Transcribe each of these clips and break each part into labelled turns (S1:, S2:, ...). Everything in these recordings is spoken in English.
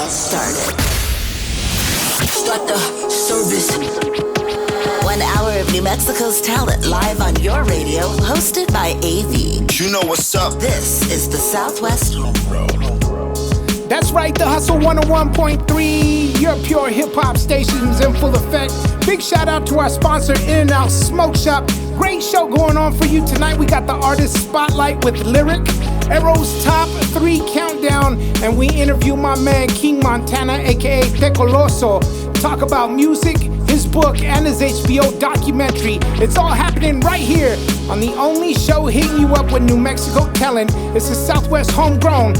S1: Started. Start the service. 1 hour of New Mexico's talent live on your radio, hosted by AV.
S2: You know what's up.
S1: This is the Southwest Homegrown.
S3: That's right, the Hustle 101.3, your pure hip-hop station's in full effect. Big shout out to our sponsor, In-N-Out Smoke Shop. Great show going on for you tonight. We got the Artist Spotlight with LyrIQ, Arrow's Top 3 Countdown, and we interview my man King Montana, aka Tecoloso. Talk about music, his book, and his HBO documentary. It's all happening right here on the only show hitting you up with New Mexico talent. It's the Southwest Homegrown.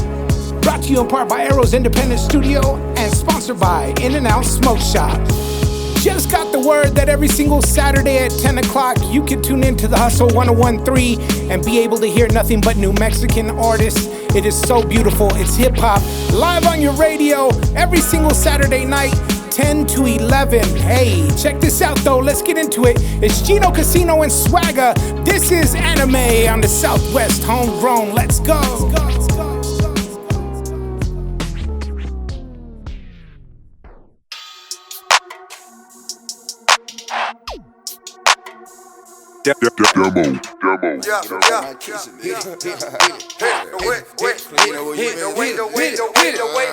S3: Brought to you in part by Arrow's Independent Studio and sponsored by In-N-Out Smoke Shop. Just got the word that every single Saturday at 10 o'clock you can tune into the Hustle 101.3 and be able to hear nothing but New Mexican artists. It is so beautiful. It's hip-hop live on your radio every single Saturday night, 10 to 11. Hey, check this out though. Let's get into it. It's Gino, Casino, and Swagga. This is Anime on the Southwest Homegrown. Let's go.
S4: Demo.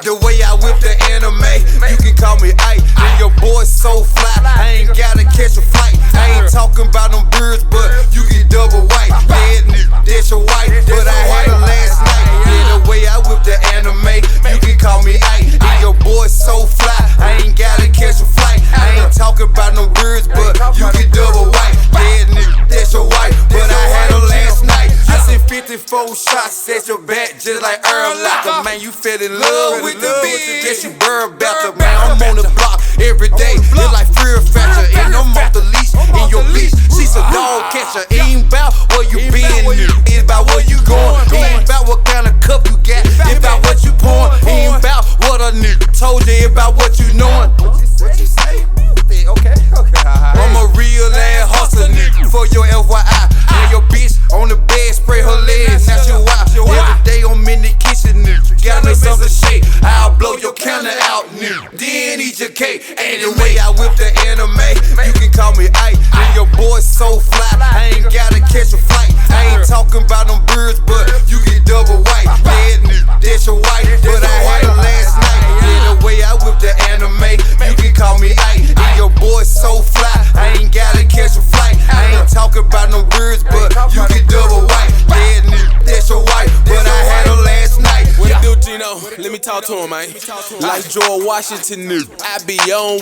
S2: The way I whip the anime, you can call me Ike. And your boy's so fly, I ain't gotta catch a flight. I ain't talking about them birds, but you get double white. Yeah, nigga, that's your white, but I had her last night. Yeah, the way I whip the anime, you can call me Ike. And your boy's so fly, I ain't gotta catch a flight. I ain't talking about them birds, but you get double white. Yeah, nigga, that's your white, but I had her last night. I sent 54 shots at your back, just like Earl Locker. Man, you fell in love with the bitch, guess you burn about the man. I'm on the block every day, look like Fear Factor. And I'm off the leash, in your leash. She's a dog catcher, it ain't about where you been, it's about where you going. It ain't about what kind of cup you got, it's about what you pouring. It ain't about what a nigga told you, it's about what you knowing. What you say? Okay. I'm a real ass hustler, nigga, for your FYI. And your bitch on the bed, spray her legs, now she wild. Every day I'm in the kitchen, nigga, got me something shake. I'll blow your counter out, nigga, then eat your cake. And the way I whip the anime, you can call me Ike. And your boy's so fly, I ain't gotta catch a flight. I ain't talking about them birds, but you get double white. Yeah, nigga, that's your white, but I had her last night. Yeah, the way I whip the anime, you can call me Ike. And your boy's so fly, I ain't gotta catch a flight. I ain't talking about no birds, but you get double white. Yeah, nigga, that's your white, but I had her last night.
S5: What it do, Gino? Let me talk to him, man. Like George Washington, nigga, I be on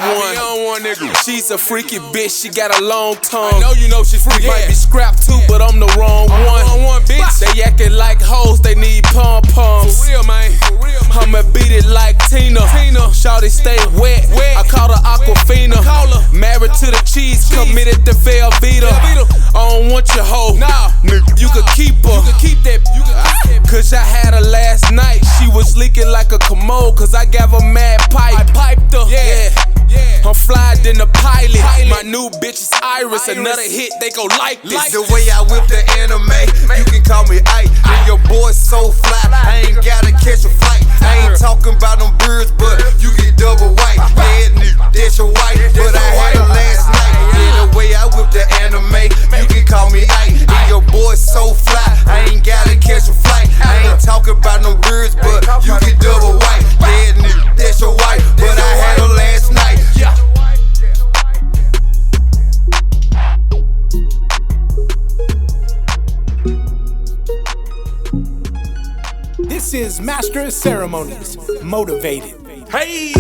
S5: one, nigga. She's a freaky bitch, she got a long tongue. I know you know she's freaky. Might be scrapped too, but I'm the wrong one, bitch. They acting like hoes, they need pom-poms. For real, man. I'ma beat it like Tina. Shawty stay wet. I call her Aquafina. Married to the cheese, committed to Velveeta. I don't want your hoe. Nah, you could keep her. Cause I had her last night. She was leaking like a commode, cause I gave her mad pipe. I piped her. Yeah. I'm fly than the pilot. My new bitch is Iris. Another hit, they gon' like this.
S2: The way I whip the anime, you can call me Ike. And your boy's so fly, I ain't gotta catch a flight. I ain't talking about them birds, but you get double white. Yeah, nigga, that's your white, but I had her last night. Yeah, the way I whip the anime, you can call me Ike. And your boy's so fly, I ain't gotta catch a flight. I ain't talking about them birds, but you get double white. Yeah, nigga, that's your white, but I had her last night. Yeah.
S3: This is Master of Ceremoniez, Motivated.
S6: Hey,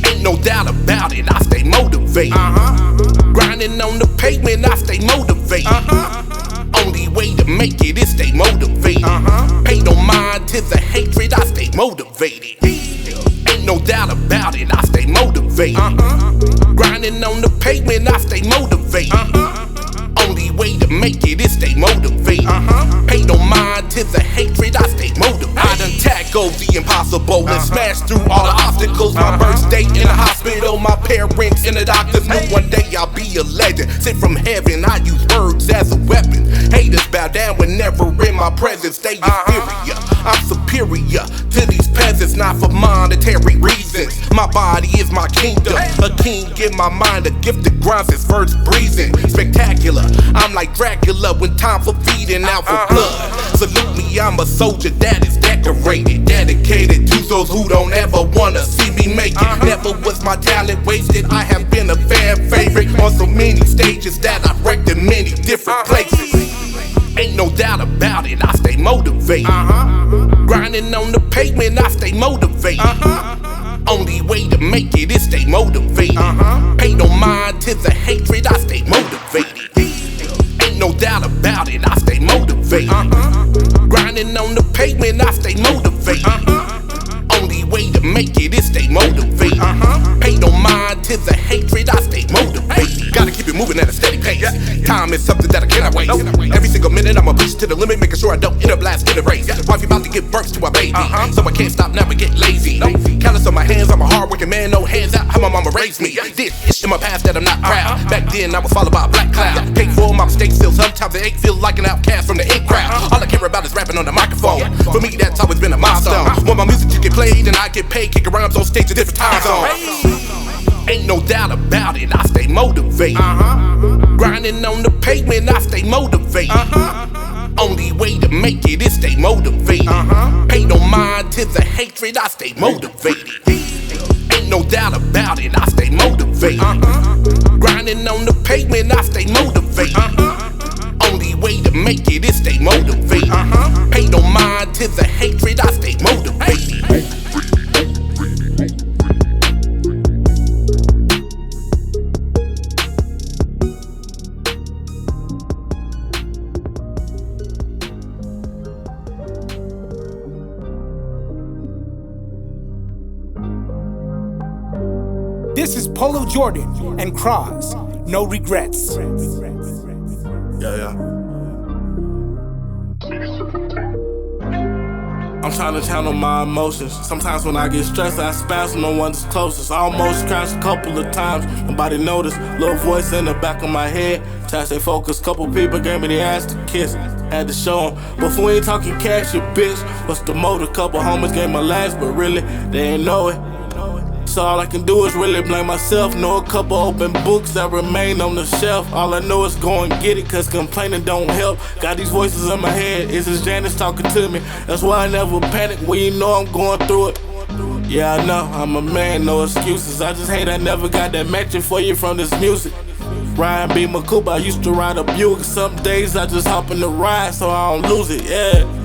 S6: ain't no doubt about it, I stay motivated. Grinding on the pavement, I stay motivated. Only way to make it is stay motivated. Pay no mind to the hatred, I stay motivated. Ain't no doubt about it, I stay motivated. Grinding on the pavement, I stay motivated. Only way to make it is stay motivated. Pay no mind to the hatred, I stay motivated. I done tackled the impossible and smashed through all the obstacles. My birthday in the hospital, my parents and the doctors knew one day I'll be a legend. Sent from heaven, I use words as a weapon. Hey, haters bow down whenever in my presence. They inferior, I'm superior to these peasants, not for monetary reasons. My body is my kingdom, a king give my mind a gift that grinds his first breathing. Spectacular, I'm like Dracula when time for feeding out for blood. Salute me, I'm a soldier that is decorated, dedicated to those who don't ever wanna see me make it. Never was my talent wasted, I have been a fan favorite on so many stages that I've wrecked in many different places. Ain't no doubt about it, I stay motivated. Grinding on the pavement, I stay motivated. Only way to make it is stay motivated. Pay no mind to the hatred, I stay motivated. Ain't no doubt about it, I stay motivated. Grinding on the pavement, I stay motivated. Only way to make it is stay motivated. Pay no mind to the hatred, I stay motivated. Gotta keep it moving at a steady pace. Time is something that I cannot waste. Every single minute I'ma push it to the limit, making sure I don't enter blast in the race. Wifey about to give birth to a baby, so I can't stop, never get lazy. Callous on my hands, I'm a hard-working man, no hands out. How my mama raised me. Did shit in my past that I'm not proud. Back then I was followed by a black cloud. Paid for my mistakes still, sometimes it ain't feel like an outcast from the in crowd. All I care about is rapping on the microphone. For me that's always been a milestone. Want my music to get played and I get paid, kicking rhymes on stage at different time zones. Ain't no doubt about it, I stay motivated. Grinding on the pavement, I stay motivated. Only way to make it is stay motivated. Pay no mind to the hatred, I stay motivated. Ain't no doubt about it, I stay motivated. Grinding on the pavement, I stay motivated. Only way to make it is stay motivated. Pay no mind to the hatred, I stay motivated.
S3: This is Polo Jordan and Croz. No regrets.
S4: Yeah. I'm trying to channel my emotions. Sometimes when I get stressed, I spaz when no one's closest. I almost crashed a couple of times, nobody noticed. Little voice in the back of my head, try to stay focused. Couple people gave me the ass to kiss, had to show them. But if we ain't talking cash, you bitch, what's the motive? Couple homies gave my last, but really, they ain't know it. So all I can do is really blame myself. Know a couple open books that remain on the shelf. All I know is go and get it, cause complaining don't help. Got these voices in my head, it's just Janice talking to me. That's why I never panic when you know I'm going through it. Yeah, I know, I'm a man, no excuses. I just hate I never got that matching for you from this music. Ryan B. McCoop, I used to ride a Buick. Some days I just hop in the ride so I don't lose it, yeah.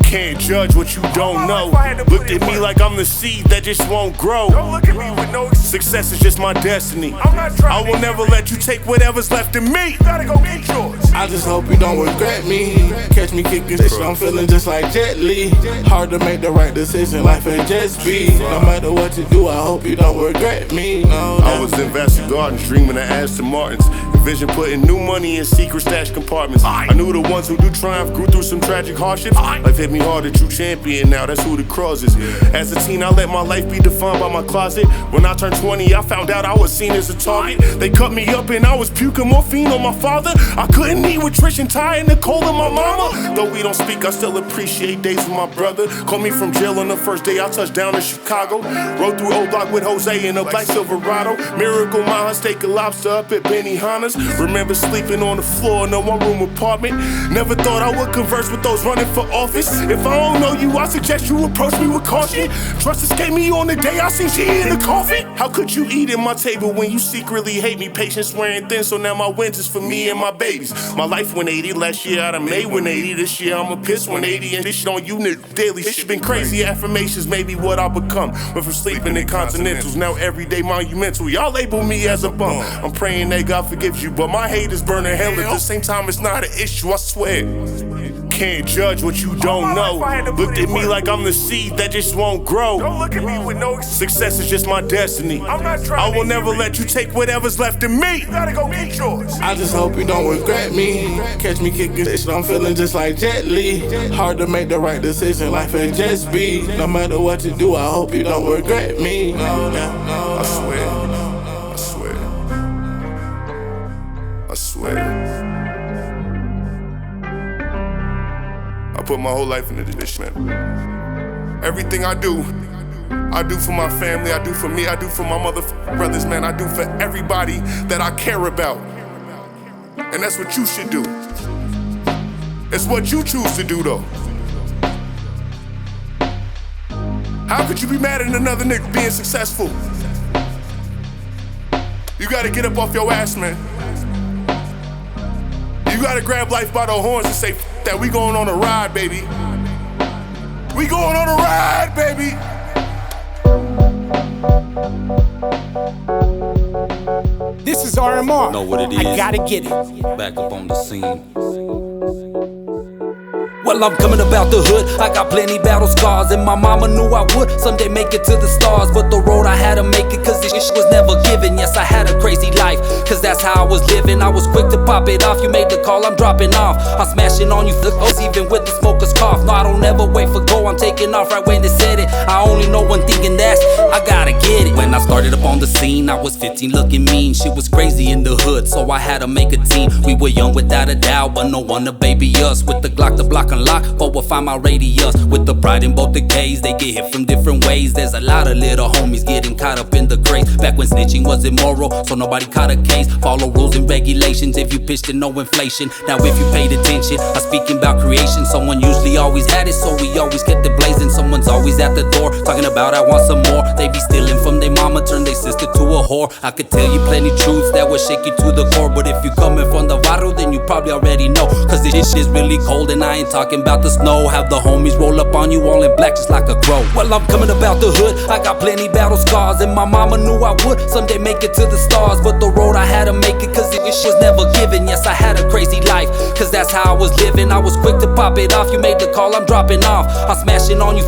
S7: Can't judge what you don't know. Looked at me like I'm the seed that just won't grow. Don't look at me with no success is just my destiny. I will never let you take whatever's left in me. You gotta go get yours.
S4: I just hope you don't regret me. Catch me kicking shit, I'm feeling just like Jet Li. Hard to make the right decision, life ain't just be. No matter what you do, I hope you don't regret me. No.
S7: I was in Vassar Gardens dreaming of Aston Martins. Envision putting new money in secret stash compartments. I knew the ones who do triumph grew through some tragic hardships. Life hit me hard, a true champion now, that's who the Croz is. As a teen, I let my life be defined by my closet. When I turned 20, I found out I was seen as a target. They cut me up and I was puking morphine on my father. I couldn't eat with Trish and Ty and Nicole and my mama. Though we don't speak, I still appreciate days with my brother. Called me from jail on the first day I touched down in Chicago. Rode through Old Block with Jose in a black Silverado. Miracle Mile, steak and lobster up at Benihana's. Remember sleeping on the floor in a one-room apartment. Never thought I would converse with those running for office. If I don't know you, I suggest you approach me with caution. Trust escaped me on the day I seen she in the coffin. How could you eat at my table when you secretly hate me? Patience wearing thin, so now my winters for me and my babies. My life went 80, last year I done made 180. This year I'ma piss 180 and this shit on you daily. Shit been crazy, affirmations maybe what I become. Went from sleeping in continentals, now everyday monumental. Y'all label me as a bum. I'm praying that God forgives you, but my hate is burning hell. At the same time, it's not an issue, I swear. Can't judge what you don't know. Looked at me like I'm the seed that just won't grow. Don't look at me with no success is just my destiny. I will never let you take whatever's left in me. You gotta go get yours.
S4: I just hope you don't regret me. Catch me kicking shit, I'm feeling just like Jet Li. Hard to make the right decision, life ain't just be. No matter what you do, I hope you don't regret me. No.
S7: I swear. put my whole life into this, man. Everything I do for my family, I do for me, I do for my motherfucking brothers, man. I do for everybody that I care about. And that's what you should do. It's what you choose to do, though. How could you be mad at another nigga being successful? You gotta get up off your ass, man. You gotta grab life by the horns and say, F that, we going on a ride, baby. We going on a ride, baby.
S3: This is RMR.
S8: Know what it is.
S3: I gotta get it.
S8: Back up on the scene. Well, I'm coming about the hood, I got plenty battle scars, and my mama knew I would someday make it to the stars. But the road I had to make it, cause this shit was never given. Yes, I had a crazy life, cause that's how I was living. I was quick to pop it off, you made the call, I'm dropping off. I'm smashing on you, even with the smoker's cough. No, I don't ever wait for go, I'm taking off right when they said it. I only know one thing, and that's, I gotta get it. When I started up on the scene, I was 15 looking mean. Shit was crazy in the hood, so I had to make a team. We were young without a doubt, but no one to baby us. With the Glock to block unlock, but we'll find my radius. With the pride in both the K's, they get hit from different ways. There's a lot of little homies getting caught up in the craze. Back when snitching was immoral, so nobody caught a case. Follow rules and regulations, if you pitched it, no inflation. Now if you paid attention, I'm speaking about creation. Someone usually always had it, so we always kept it blazing. Someone's always at the door, talking about I want some more. They be stealing from their mama, turn their sister to a whore. I could tell you plenty truths that would shake you to the core, but if you coming from the barrio, then you probably already know. Cause this shit's really cold, and I ain't talking about the snow. Have the homies roll up on you all in black just like a crow. Well, I'm coming about the hood, I got plenty battle scars, and my mama knew I would someday make it to the stars. But the road I had to make it, cause this shit was never given. Yes, I had a crazy life, cause that's how I was living. I was quick to pop it off, you made the call, I'm dropping off. I'm smashing on you,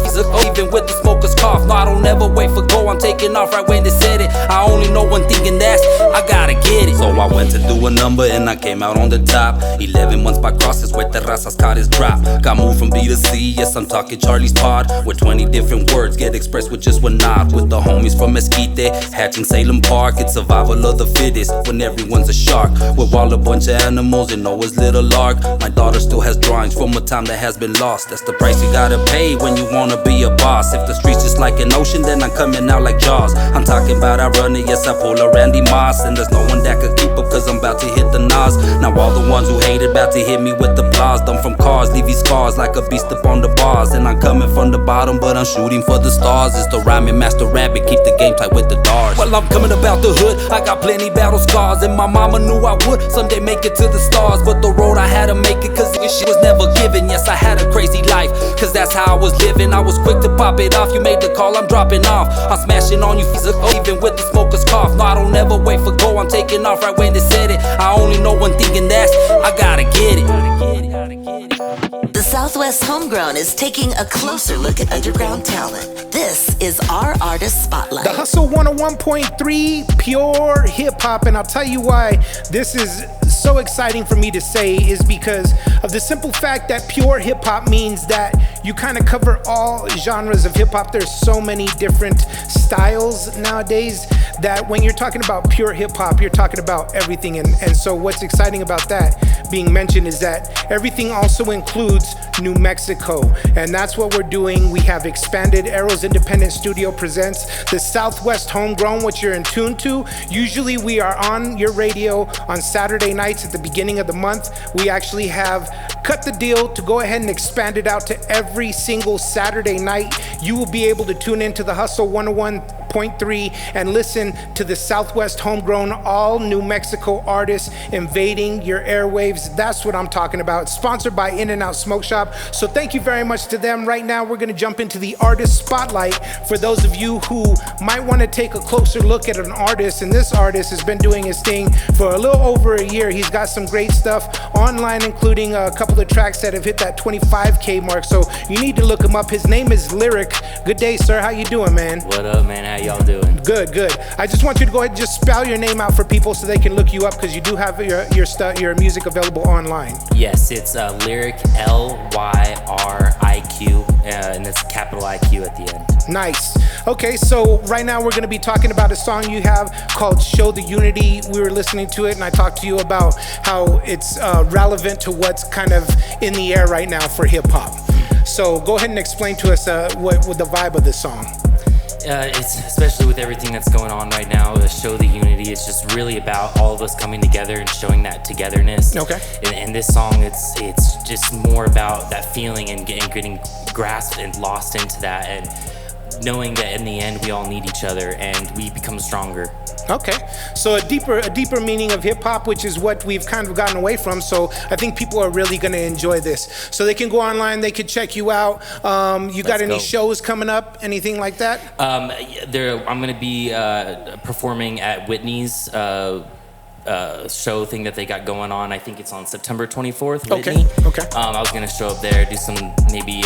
S8: even with the smoker's cough. No, I don't ever wait for go, I'm taking off right when they said it. I only know one thing, and that's, I gotta get it. So I went to do a number, and I came out on the top. 11 months by crosses where the razas caught his drop. Got moved from B to C, yes, I'm talking Charlie's pod, where 20 different words get expressed with just one nod. With the homies from Mesquite, hatching Salem Park. It's survival of the fittest when everyone's a shark. We're all a bunch of animals and Noah's little ark. My daughter still has drawings from a time that has been lost. That's the price you gotta pay when you wanna be a boss. If the streets just like an ocean, then I'm coming out like Jaws. I'm talking about I run it, yes, I pull a Randy Moss. And there's no one that could keep up, cause I'm about to hit the Nas. Now all the ones who hated about to hit me with applause. Done from cars, leave these scars like a beast up on the bars. And I'm coming from the bottom, but I'm shooting for the stars. It's the rhyming master rabbit, keep the game tight with the doors. Well, I'm coming about the hood, I got plenty battle scars, and my mama knew I would someday make it to the stars. But the road I had to make it, cause this shit was never given. Yes, I had a crazy life, cause that's how I was living. I was quick to pop it off, you made the call, I'm dropping off. I'm smashing on you, even with the smoker's cough. No, I don't ever wait for go, I'm taking off right when they said it. I only know one thing, and that's, I gotta get it.
S1: The Southwest Homegrown is taking a closer look at underground talent. This is our Artist Spotlight.
S3: The Hustle 101.3, pure hip-hop. And I'll tell you why this is so exciting for me to say is because of the simple fact that pure hip-hop means that you kind of cover all genres of hip-hop. There's so many different styles nowadays that when you're talking about pure hip-hop, you're talking about everything. And so what's exciting about that being mentioned is that everything also includes New Mexico. And that's what we're doing. We have expanded. Arrows Independent Studio presents the Southwest Homegrown, which you're in tune to. Usually we are on your radio on Saturday nights at the beginning of the month. We actually have cut the deal to go ahead and expand it out to every single Saturday night. You will be able to tune into the Hustle 101.3 and listen to the Southwest Homegrown, all New Mexico artists invading your airwaves. That's what I'm talking about. Sponsored by In-N-Out Smoke Shop. So thank you very much to them. Right now, we're going to jump into the Artist Spotlight for those of you who might want to take a closer look at an artist. And this artist has been doing his thing for a little over a year. He's got some great stuff online, including a couple of tracks that have hit that 25K mark. So you need to look him up. His name is LyrIQ. Good day, sir. How you doing, man?
S9: What up, man? How y'all doing?
S3: Good, good. I just want you to go ahead and just spell your name out for people so they can look you up, because you do have your music available online.
S9: Yes, it's LyrIQ, LYRIQ, and it's capital IQ at the end.
S3: Nice. Okay, so right now we're going to be talking about a song you have called Show the Unity. We were listening to it, and I talked to you about how it's relevant to what's kind of in the air right now for hip-hop. So go ahead and explain to us what the vibe of this song.
S9: It's especially with everything that's going on right now, to show the unity. It's just really about all of us coming together and showing that togetherness.
S3: Okay.
S9: And this song, it's just more about that feeling and getting grasped and lost into that, and knowing that in the end we all need each other and we become stronger.
S3: Okay, so a deeper meaning of hip hop, which is what we've kind of gotten away from. So I think people are really going to enjoy this. So they can go online, they can check you out. You got any shows coming up? Anything like that?
S9: I'm going to be performing at Whitney's show thing that they got going on. I think it's on September 24th. Whitney.
S3: Okay.
S9: I was gonna show up there, do some maybe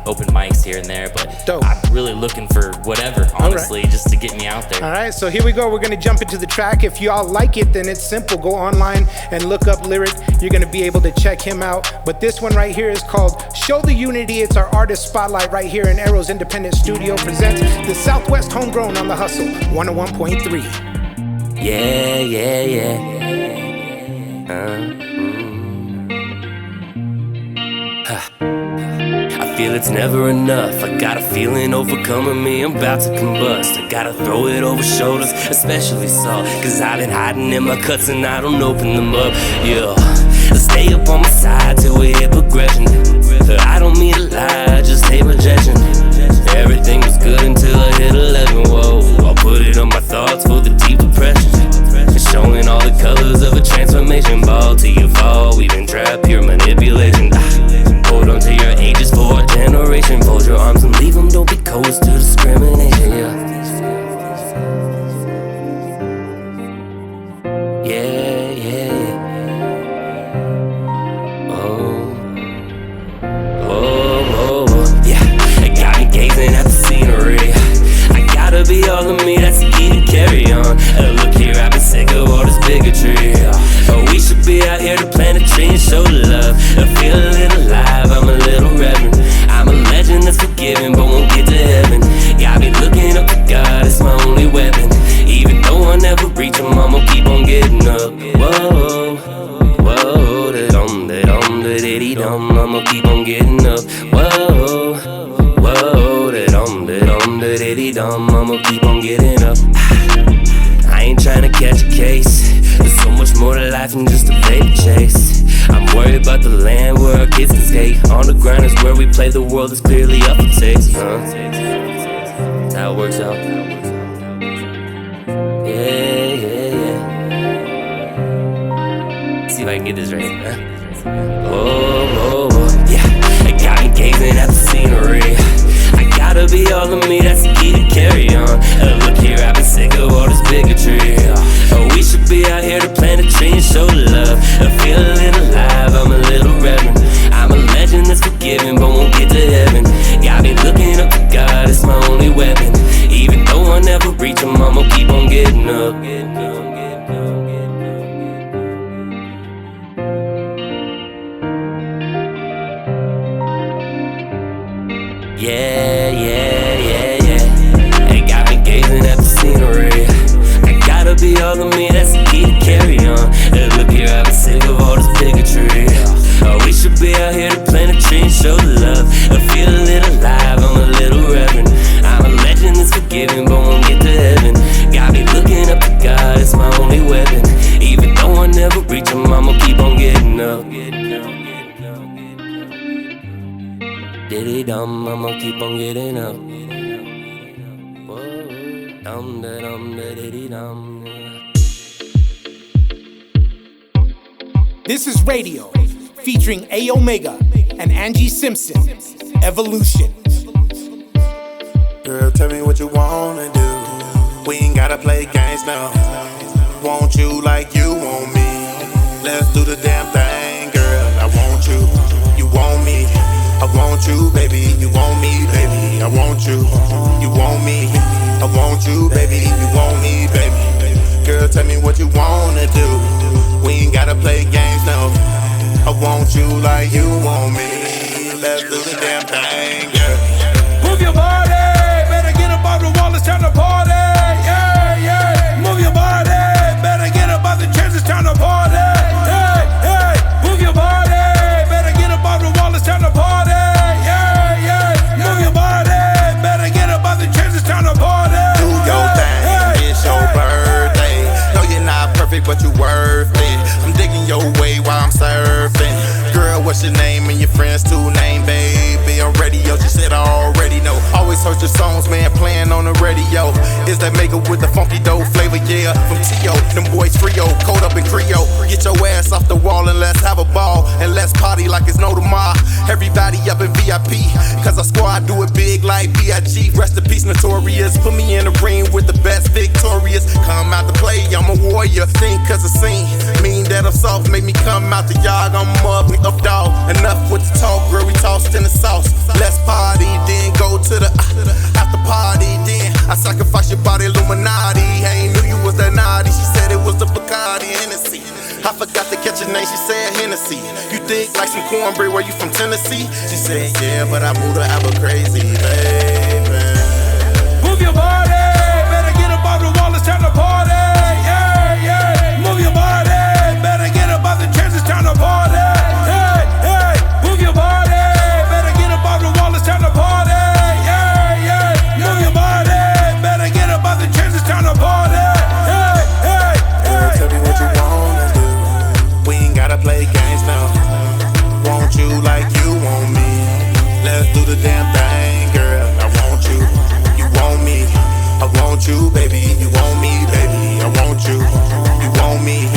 S9: open mics here and there, but
S3: dope.
S9: I'm really looking for whatever, honestly, just to get me out there.
S3: All right, so here we go. We're gonna jump into the track. If y'all like it, then it's simple. Go online and look up LyrIQ. You're gonna be able to check him out. But this one right here is called Show the Unity. It's our artist spotlight right here in Arrow's Independent Studio. Presents the Southwest Homegrown on the Hustle 101.3.
S10: Yeah. I feel it's never enough. I got a feeling overcoming me. I'm about to combust. I gotta throw it over shoulders, especially salt, cause I've been hiding in my cuts and I don't open them up. Yeah, I stay up on my side till we hit progression. I don't mean to lie, just hate rejection. Everything was good until I hit 11. Whoa, I'll put it on my thoughts for the deep depression. It's showing all the colors of a transformation. Ball till you fall, we've been trapped, pure manipulation. Hold on to your ages for a generation. Fold your arms and leave them, don't be cold to discrimination. Yeah. Oh, yeah. It got me gazing at the scenery. I gotta be all of me, that's the key to carry on. Look here, I've been sick of all this bigotry. We should be out here to plant a tree and show the love. I feel a little alive, I'm a little reverend. I'm a legend that's forgiven, but won't get to heaven. Got me looking up to God, it's my only weapon. Even though I never reach him, I'ma keep on getting up. Whoa, da-dum, I'ma keep on getting up. Whoa, da-dum, I'ma keep on getting up. I ain't trying to catch a case. There's so much more to life than just a baby chase. I'm worried about the land where our kids can skate. On the ground is where we play, the world is clearly up for takes. That's how it works out. Yeah. See if I can get this right. Whoa, yeah. It got me gazing at the scenery. I gotta be all of me, that's the key to carry on. Look here, I've been sick of all this bigotry. We should be out here to plant a tree and show the love. I feel a little alive, I'm a little reverend. I'm a legend that's forgiven, but won't get to heaven. Got me looking up to God, it's my only weapon. Even though I never reach him, I'ma keep on getting up. Yeah. It got me gazing at the scenery. I gotta be all of me, that's the key to carry on. Look here, I've been sick of all this bigotry. We should be out here to plant a tree and show the love. I feel a little alive, I'm a little reverend. I'm a legend that's forgiven, but won't get to heaven. Got me looking up to God, it's my only weapon. Even though I never reach him, I'ma keep on getting up. Diddy-dum, I'ma keep on getting up. Whoa, dum-da-dum-da-diddy-dum.
S3: This is Radio, featuring A Omega and Angie Simpson, Evolution.
S11: Girl, tell me what you wanna do. We ain't gotta play games now. Want you like you want me. Let's do the damn thing, girl. I want you, you want me. I want you, baby, you want me, baby. I want you, you want me. I want you, baby, you want me, baby. Girl, tell me what you wanna do. We ain't gotta play games, no. I want you like you want me. Let's do the damn thing, girl.
S12: Move your body, better get up off the wall, it's time to party. Yeah. Move your body, better get up off the chairs, it's time to party. Hey. Move your body, better get up off the wall, it's time to party. Yeah.
S11: friends to name, baby. On radio, she said I already know. Always heard your songs, man, playing on the radio. Is that maker with the funky dough flavor, yeah. From T.O., them boys trio, cold up in Creole. Get your ass off the wall and let's have a ball. And let's party like it's no tomorrow. Everybody up in VIP, cause I squad do it big like B.I.G. Rest in peace, Notorious. Put me in the ring with the best victorious. Come out to play, I'm a warrior. Think cause I seen, mean that I'm soft. Make me come out the yard, I'm up dog. Enough with the talk, girl, we tossed in the sauce. Let's party, then go to the after party, then I sacrifice your body, Illuminati. I ain't knew you was that naughty. She said it was the Bacardi Hennessy. I forgot to catch your name, she said Hennessy. You think like some cornbread, where you from Tennessee? She said, yeah, but I moved her ever crazy, baby.
S12: Move your body, better get up off the wall, it's time to party. Yeah, yeah. Move your body, better get up off the chairs, it's time to party. Hey, hey. Move your body, better get up off the wall, it's time to party. Yeah, yeah. Move your body, better get up off the chairs, it's time to party. Hey, hey, hey.
S11: Tell me what you wanna do. We ain't gotta play games now. Want you like you want me. Let's do the damn thing, girl. I want you. You want me. I want you, baby. You want me, baby. I want you. You want me.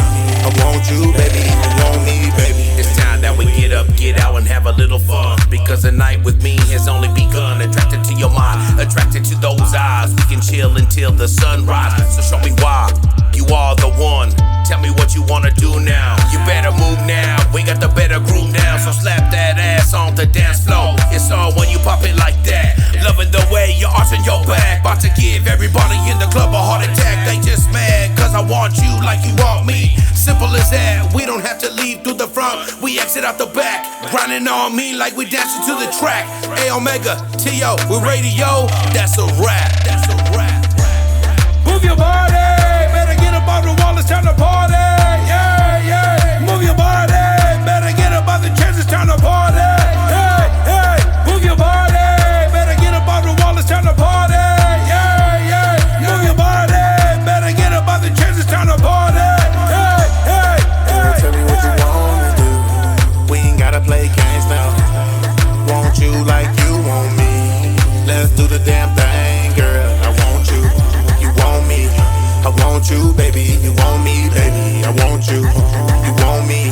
S11: I want you, baby. You want me, baby.
S6: It's time that we get up, get out, and have a little fun. Because the night with me has only begun. Attracted to your mind, attracted to those eyes. We can chill until the sunrise. So show me why you are the one. Tell me what you wanna do now. You better move now. We got the better groove now. So slap that ass on the dance floor. It's all when you pop it like that. Loving the way you're arching your back. About to give everybody in the club a heart attack. They just mad cause I want you like you want me. Simple as that. We don't have to leave through the front. We exit out the back. Grinding on me like we dancing to the track. A Omega, T.O. with radio. That's a rap. That's a rap.
S12: Move your body, better get up off the wall, it's time to party. Yeah, yeah. Move your body, better get up off the chairs, it's time to party. Hey, hey. Move your body, better get up off the wall, it's time to party. Yeah, yeah. Move your body, better get up off the chairs, it's time to party. Hey, hey, hey.
S11: Tell me what you wanna do. We ain't gotta play games now. Want you like you want me. Let's do the damn thing, girl. I want you. You want me. I want you, baby. You want me, baby. I want you. You want me.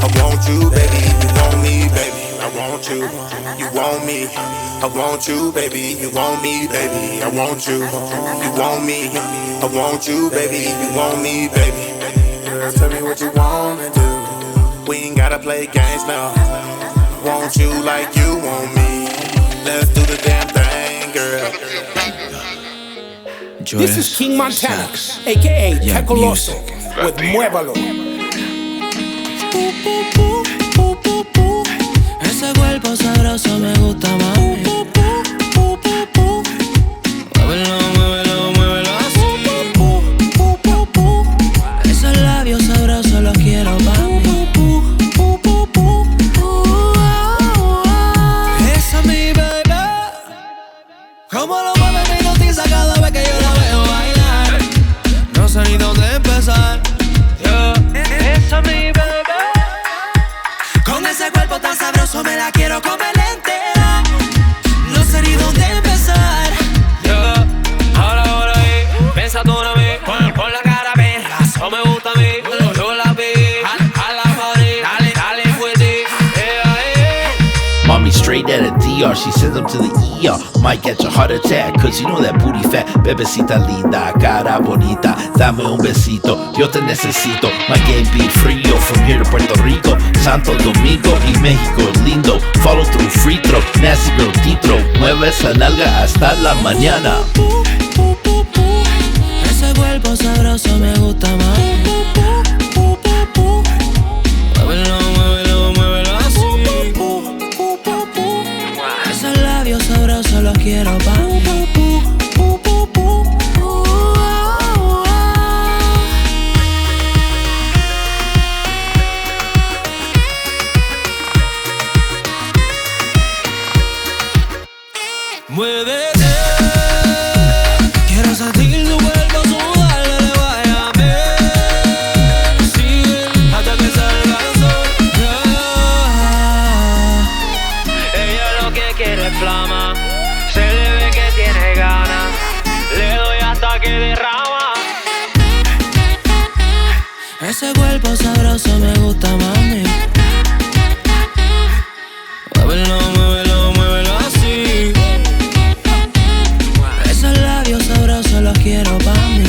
S11: I want you, baby. You want me, baby. I want you. You want me. I want you, baby. You want me, baby. I want you. You want me. I want you, baby. You want me, baby. Girl, tell me what you wanna do. We ain't gotta play games now. Want you like you want me. Let's do the damn thing, girl.
S3: This is King Montana, aka Tecoloso, with Muevelo.
S13: Ese cuerpo sabroso me gusta más. Muévelo, muévelo, muévelo así. Esos labios sabrosos los quiero pa' mí. Esa es mi baby. Como lo mueve me hipnotiza cada vez que yo la veo bailar. No sé ni dónde empezar. Esa es mi baby. Con ese cuerpo tan sabroso me la quiero comer entera. No sé ni dónde empezar. Ahora ahí, pensa tú en mí. Con la cara perra, eso me gusta a mí. Yo la vi, a la party, dale, fuerte.
S14: Mommy straight out of DR, she sends them to the ER. Might catch a heart attack, cause you know that booty fat. Bebecita linda, cara bonita, dame un besito, yo te necesito. My game beat frío, from here to Puerto Rico, Santo Domingo y México lindo. Follow through free throw, nasty girl deep throw. Mueve esa nalga hasta la mañana.
S13: Ese cuerpo sabroso me gusta más. Muévelo, muévelo, muévelo así. Esos labios sabrosos los quiero pa' mí. Muévete, quiero sentir tu cuerpo sudar, dale vaya bien. Sigue hasta que salga el sol. inflama. Se le ve que tiene ganas, le doy hasta que derrama. Ese cuerpo sabroso me gusta, mami. Muévelo, muévelo, muévelo así. Esos labios sabrosos los quiero pa' mí.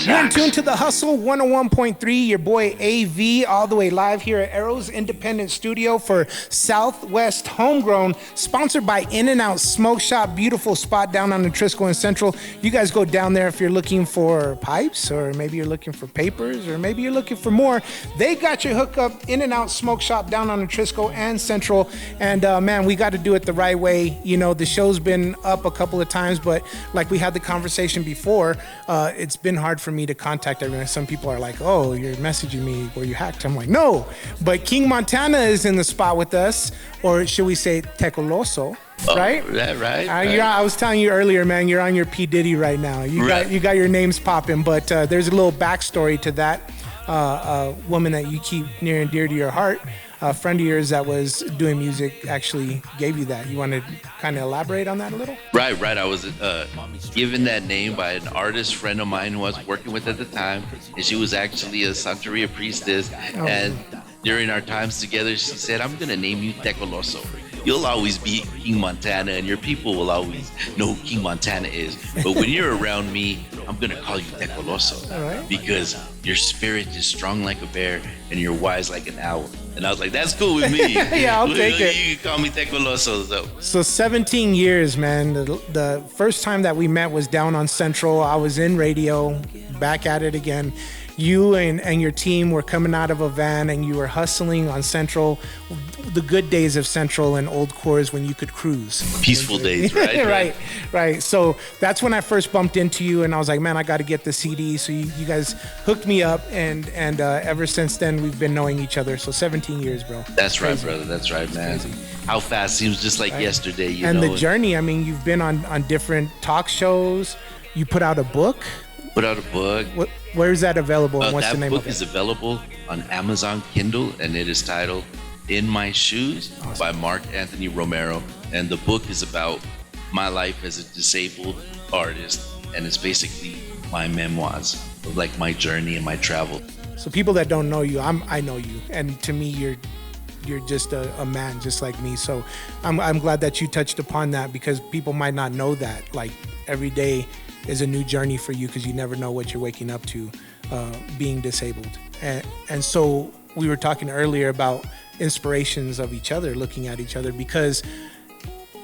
S3: You're in tune to the Hustle 101.3, your boy AV, all the way live here at Arrows Independent Studio for Southwest Homegrown, sponsored by In-N-Out Smoke Shop, beautiful spot down on the Trisco and Central. You guys go down there if you're looking for pipes, or maybe you're looking for papers, or maybe you're looking for more. They got your hookup, In-N-Out Smoke Shop down on the Trisco and Central. And man, we got to do it the right way. You know, the show's been up a couple of times, but like we had the conversation before, it's been hard for me to contact everyone. Some people are like, oh, you're messaging me, were you hacked? I'm like, no. But King Montana is in the spot with us, or should we say Tecoloso, right?
S14: Right.
S3: I was telling you earlier, man, you're on your P. Diddy right now. You got your names popping, but there's a little backstory to that woman that you keep near and dear to your heart. A friend of yours that was doing music actually gave you that. You want to kind of elaborate on that a little?
S14: Right. I was given that name by an artist friend of mine who I was working with at the time, and she was actually a Santeria priestess. Oh. And during our times together, she said, "I'm gonna name you Tecoloso. You'll always be King Montana, and your people will always know who King Montana is. But when you're around me, I'm gonna call you Tecoloso,
S3: right.
S14: Because your spirit is strong like a bear and you're wise like an owl." And I was like, "That's cool with me."
S3: Yeah, I'll take it.
S14: You can call me Tecoloso.
S3: So 17 years, man. The first time that we met was down on Central. I was in radio, back at it again. You and your team were coming out of a van and you were hustling on Central, the good days of Central and Old Coors when you could cruise.
S14: Peaceful days, right?
S3: Right. So that's when I first bumped into you and I was like, man, I got to get the CD. So you guys hooked me up and ever since then we've been knowing each other. So 17 years, bro.
S14: That's right, brother. That's right, man. How fast seems just like yesterday, you
S3: and
S14: know.
S3: And the journey, I mean, you've been on different talk shows. You put out a book. Where is that available? And what's the name of it?
S14: That book is available on Amazon Kindle, and it is titled "In My Shoes" by Mark Anthony Romero. And the book is about my life as a disabled artist, and it's basically my memoirs of like my journey and my travel.
S3: So people that don't know you, I know you, and to me, you're just a man just like me. So I'm glad that you touched upon that because people might not know that. Like every day is a new journey for you because you never know what you're waking up to being disabled. And so we were talking earlier about inspirations of each other, looking at each other, because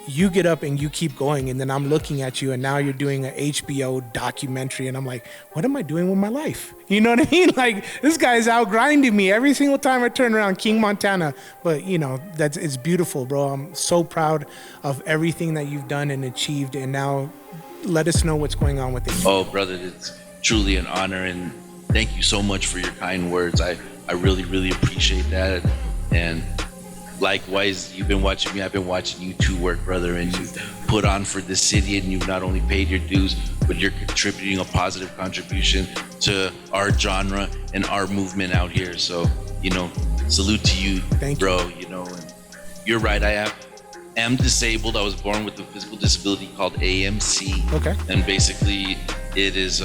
S3: you get up and you keep going, and then I'm looking at you and now you're doing an HBO documentary and I'm like, what am I doing with my life? You know what I mean? Like, this guy's out grinding me every single time I turn around, King Montana. But you know, it's beautiful, bro. I'm so proud of everything that you've done and achieved, and now let us know what's going on with it.
S14: Oh, brother, it's truly an honor, and thank you so much for your kind words. I really, really appreciate that. And likewise, you've been watching me, I've been watching you too work, brother, and you've put on for this city, and you've not only paid your dues, but you're contributing a positive contribution to our genre and our movement out here. So, you know, salute to you, bro. You know, and you're right, I am disabled. I was born with a physical disability called AMC.
S3: Okay.
S14: And basically it is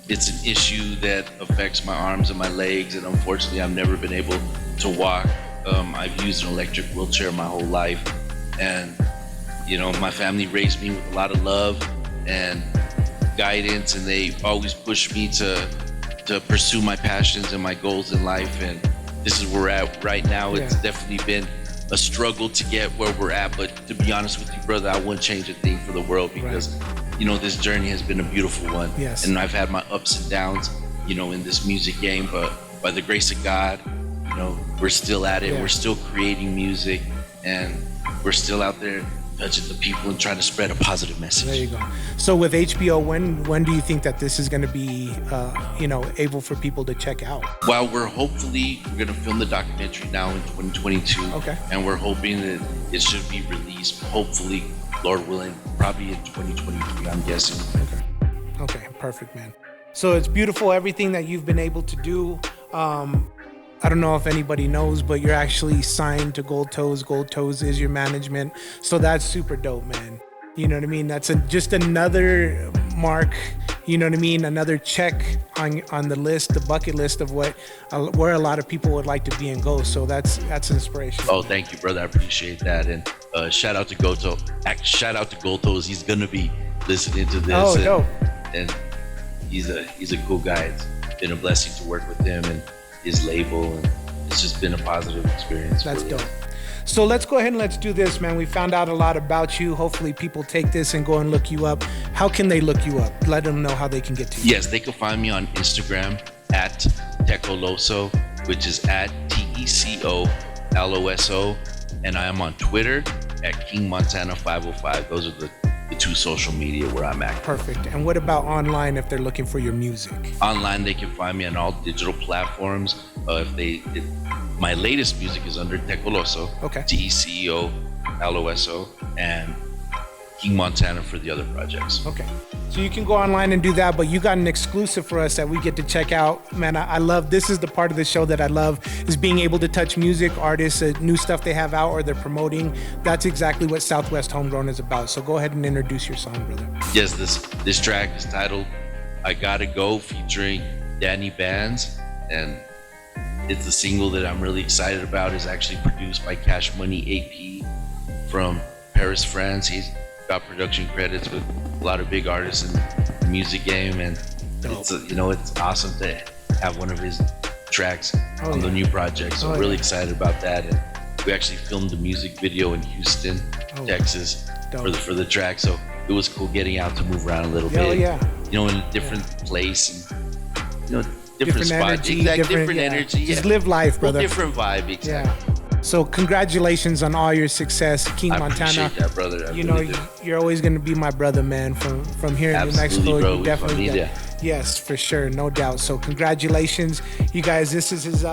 S14: it's an issue that affects my arms and my legs, and unfortunately I've never been able to walk. I've used an electric wheelchair my whole life, and you know, my family raised me with a lot of love and guidance, and they always pushed me to pursue my passions and my goals in life, and this is where we're at right now. It's definitely been a struggle to get where we're at, but to be honest with you, brother, I wouldn't change a thing for the world because you know, this journey has been a beautiful one.
S3: Yes.
S14: And I've had my ups and downs, you know, in this music game, but by the grace of God, you know, we're still at it. We're still creating music, and we're still out there touching the people and trying to spread a positive message.
S3: There you go. So with HBO, when do you think that this is going to be, able for people to check out?
S14: Well, we're going to film the documentary now in 2022.
S3: Okay.
S14: And we're hoping that it should be released, hopefully, Lord willing, probably in 2023, I'm guessing.
S3: Okay, perfect, man. So it's beautiful, everything that you've been able to do. I don't know if anybody knows, but you're actually signed to Gold Toes. Gold Toes is your management. So that's super dope, man. You know what I mean? That's just another mark, you know what I mean? Another check on the list, the bucket list of where a lot of people would like to be and go. So that's inspirational.
S14: Oh, thank you, brother. I appreciate that. And shout out to Gold Toes. Shout out to Gold Toes. He's going to be listening to this.
S3: Oh, dope.
S14: And he's a cool guy. It's been a blessing to work with him and his label, and it's just been a positive experience.
S3: That's dope. So let's go ahead and let's do this, man. We found out a lot about you. Hopefully people take this and go and look you up. How can they look you up? Let them know how they can get to you.
S14: Yes, they can find me on Instagram at Tecoloso, which is at TECOLOSO, and I am on Twitter at King Montana 505. Those are the two social media where I'm at.
S3: Perfect. And what about online if they're looking for your music?
S14: Online, they can find me on all digital platforms. My latest music is under Tecoloso,
S3: okay.
S14: TECOLOSO, and King Montana for the other projects.
S3: Okay. So you can go online and do that, but you got an exclusive for us that we get to check out. Man, I love, this is the part of the show that I love, is being able to touch music, artists, new stuff they have out or they're promoting. That's exactly what Southwest Homegrown is about. So go ahead and introduce your song, brother.
S14: Yes, this track is titled I Gotta Go, featuring Danny Bands, and it's a single that I'm really excited about. It's actually produced by Cash Money AP from Paris, France. He's got production credits with a lot of big artists in the music game, and it's awesome to have one of his tracks on the new project. So I'm really excited about that. And we actually filmed the music video in Houston, Texas for the track. So it was cool getting out to move around a little bit. In a different place, and different spot.
S3: Energy,
S14: different energy.
S3: Just live life, brother.
S14: Different vibe, exactly.
S3: Yeah. So congratulations on all your success, King Montana.
S14: I appreciate that, brother.
S3: You're always going to be my brother, man. From here in New Mexico,
S14: bro.
S3: You definitely yes, for sure, no doubt. So congratulations, you guys. This is his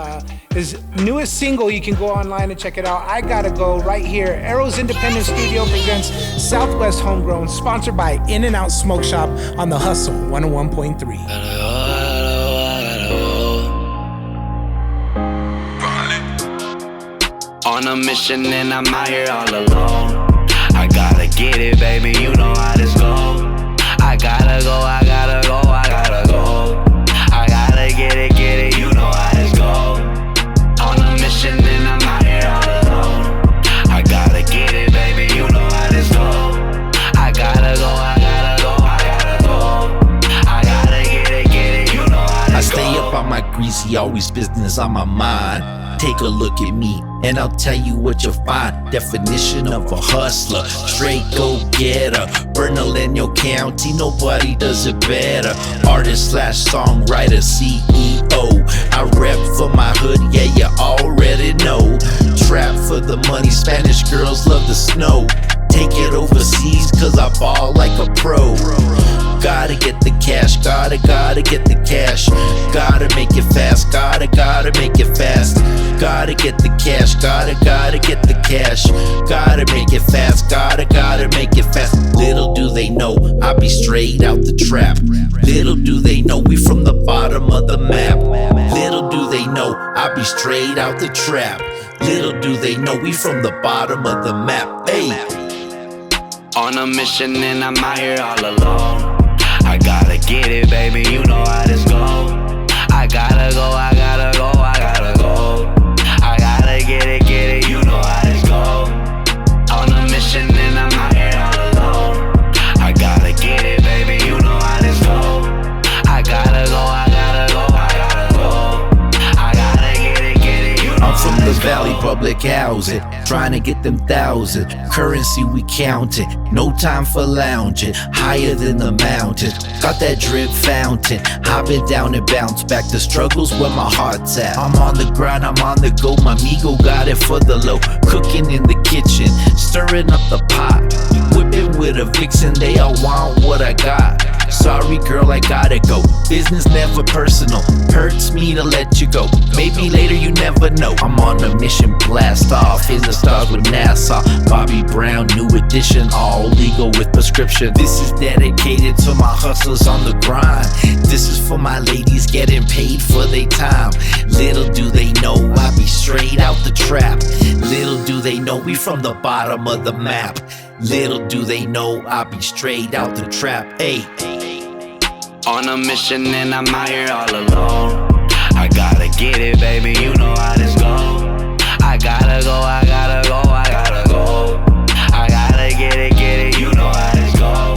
S3: newest single. You can go online and check it out. I Gotta Go, right here. Arrows Independent Studio presents Southwest Homegrown, sponsored by In and Out Smoke Shop on the Hustle 101.3.
S10: On a mission and I'm out here all alone. I gotta get it, baby, you know how this go. I gotta go, I gotta go, I gotta go. I gotta get it, you know how this go. On a mission and I'm out here all alone. I gotta get it, baby, you know how this go. I gotta go, I gotta go, I gotta go. I gotta get it, you know how this go.
S14: I stay up on my greasy, always business on my mind. Take a look at me, and I'll tell you what you'll find. Definition of a hustler, straight go-getter. Bernalino County, nobody does it better. Artist / songwriter, CEO. I rep for my hood, yeah, you already know. Trap for the money, Spanish girls love the snow. Take it overseas, cause I ball like a pro. Gotta get the cash, gotta get the cash. Gotta make it fast, gotta make it fast. Gotta get the cash, gotta get the cash. Gotta make it fast, gotta make it fast. Little do they know, I be straight out the trap. Little do they know, we from the bottom of the map. Little do they know, I be straight out the trap. Little do they know, we from the bottom of the map. Hey.
S10: On a mission and I'm out here all alone. I gotta get it, baby, you know how this go. I gotta go, I gotta go, I gotta go. I gotta get it, you know how this go. On a mission and I'm out here all alone. I gotta get it, baby, you know how this go. I gotta go, I gotta go, I gotta go. I gotta get it, you know.
S14: I'm from the Valley Public Housing, trying to get them 1,000. Currency we counting, no time for lounging. Higher than the mountains, got that drip fountain. Hopping down and bounce back, the struggles where my heart's at. I'm on the grind, I'm on the go, my amigo got it for the low. Cooking in the kitchen, stirring up the pot. whipping with a vixen, they all want what I got. Sorry girl, I gotta go. Business never personal. Hurts me to let you go. Maybe later, you never know. I'm on a mission, blast off in the stars with NASA. Bobby Brown, new edition, all legal with prescription. This is dedicated to my hustlers on the grind. This is for my ladies getting paid for their time. Little do they know I be straight out the trap. Little do they know we from the bottom of the map. Little do they know I be straight out the trap. Ayy.
S15: On a mission and I'm out here all alone. I gotta get it, baby, you know how this go. I gotta go, I gotta go, I gotta go. I gotta get it, you know how this go.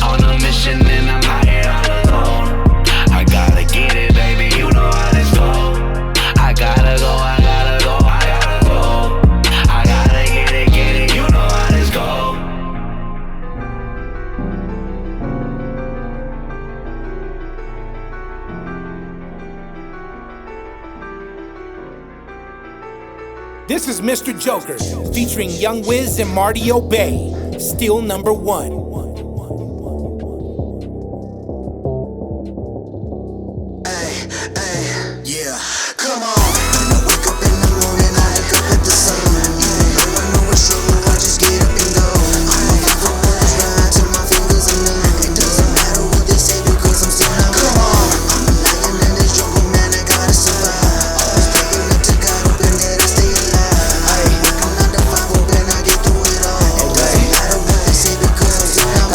S15: On a mission and I'm out here all alone. I gotta get it, baby, you know how this go. I gotta go, I gotta go, I gotta go. I gotta get it, you know how this go.
S3: This is Mr. Joker, featuring Young Wiz and Marty Obey. Still number one.
S16: Yeah, come on. I wake up in the morning, I look up at the sun. Even though I know it's trouble, I just get up and go. I'ma leave the words right till my fingers are numb. It doesn't matter what they say because I'm still numb. Come on. I'm a lion in this jungle, man, I gotta survive. Always praying up to God, hoping that I stay alive. Ay, I'm not the 5, hoping I get through it all. It doesn't matter what they say because I'm still numb.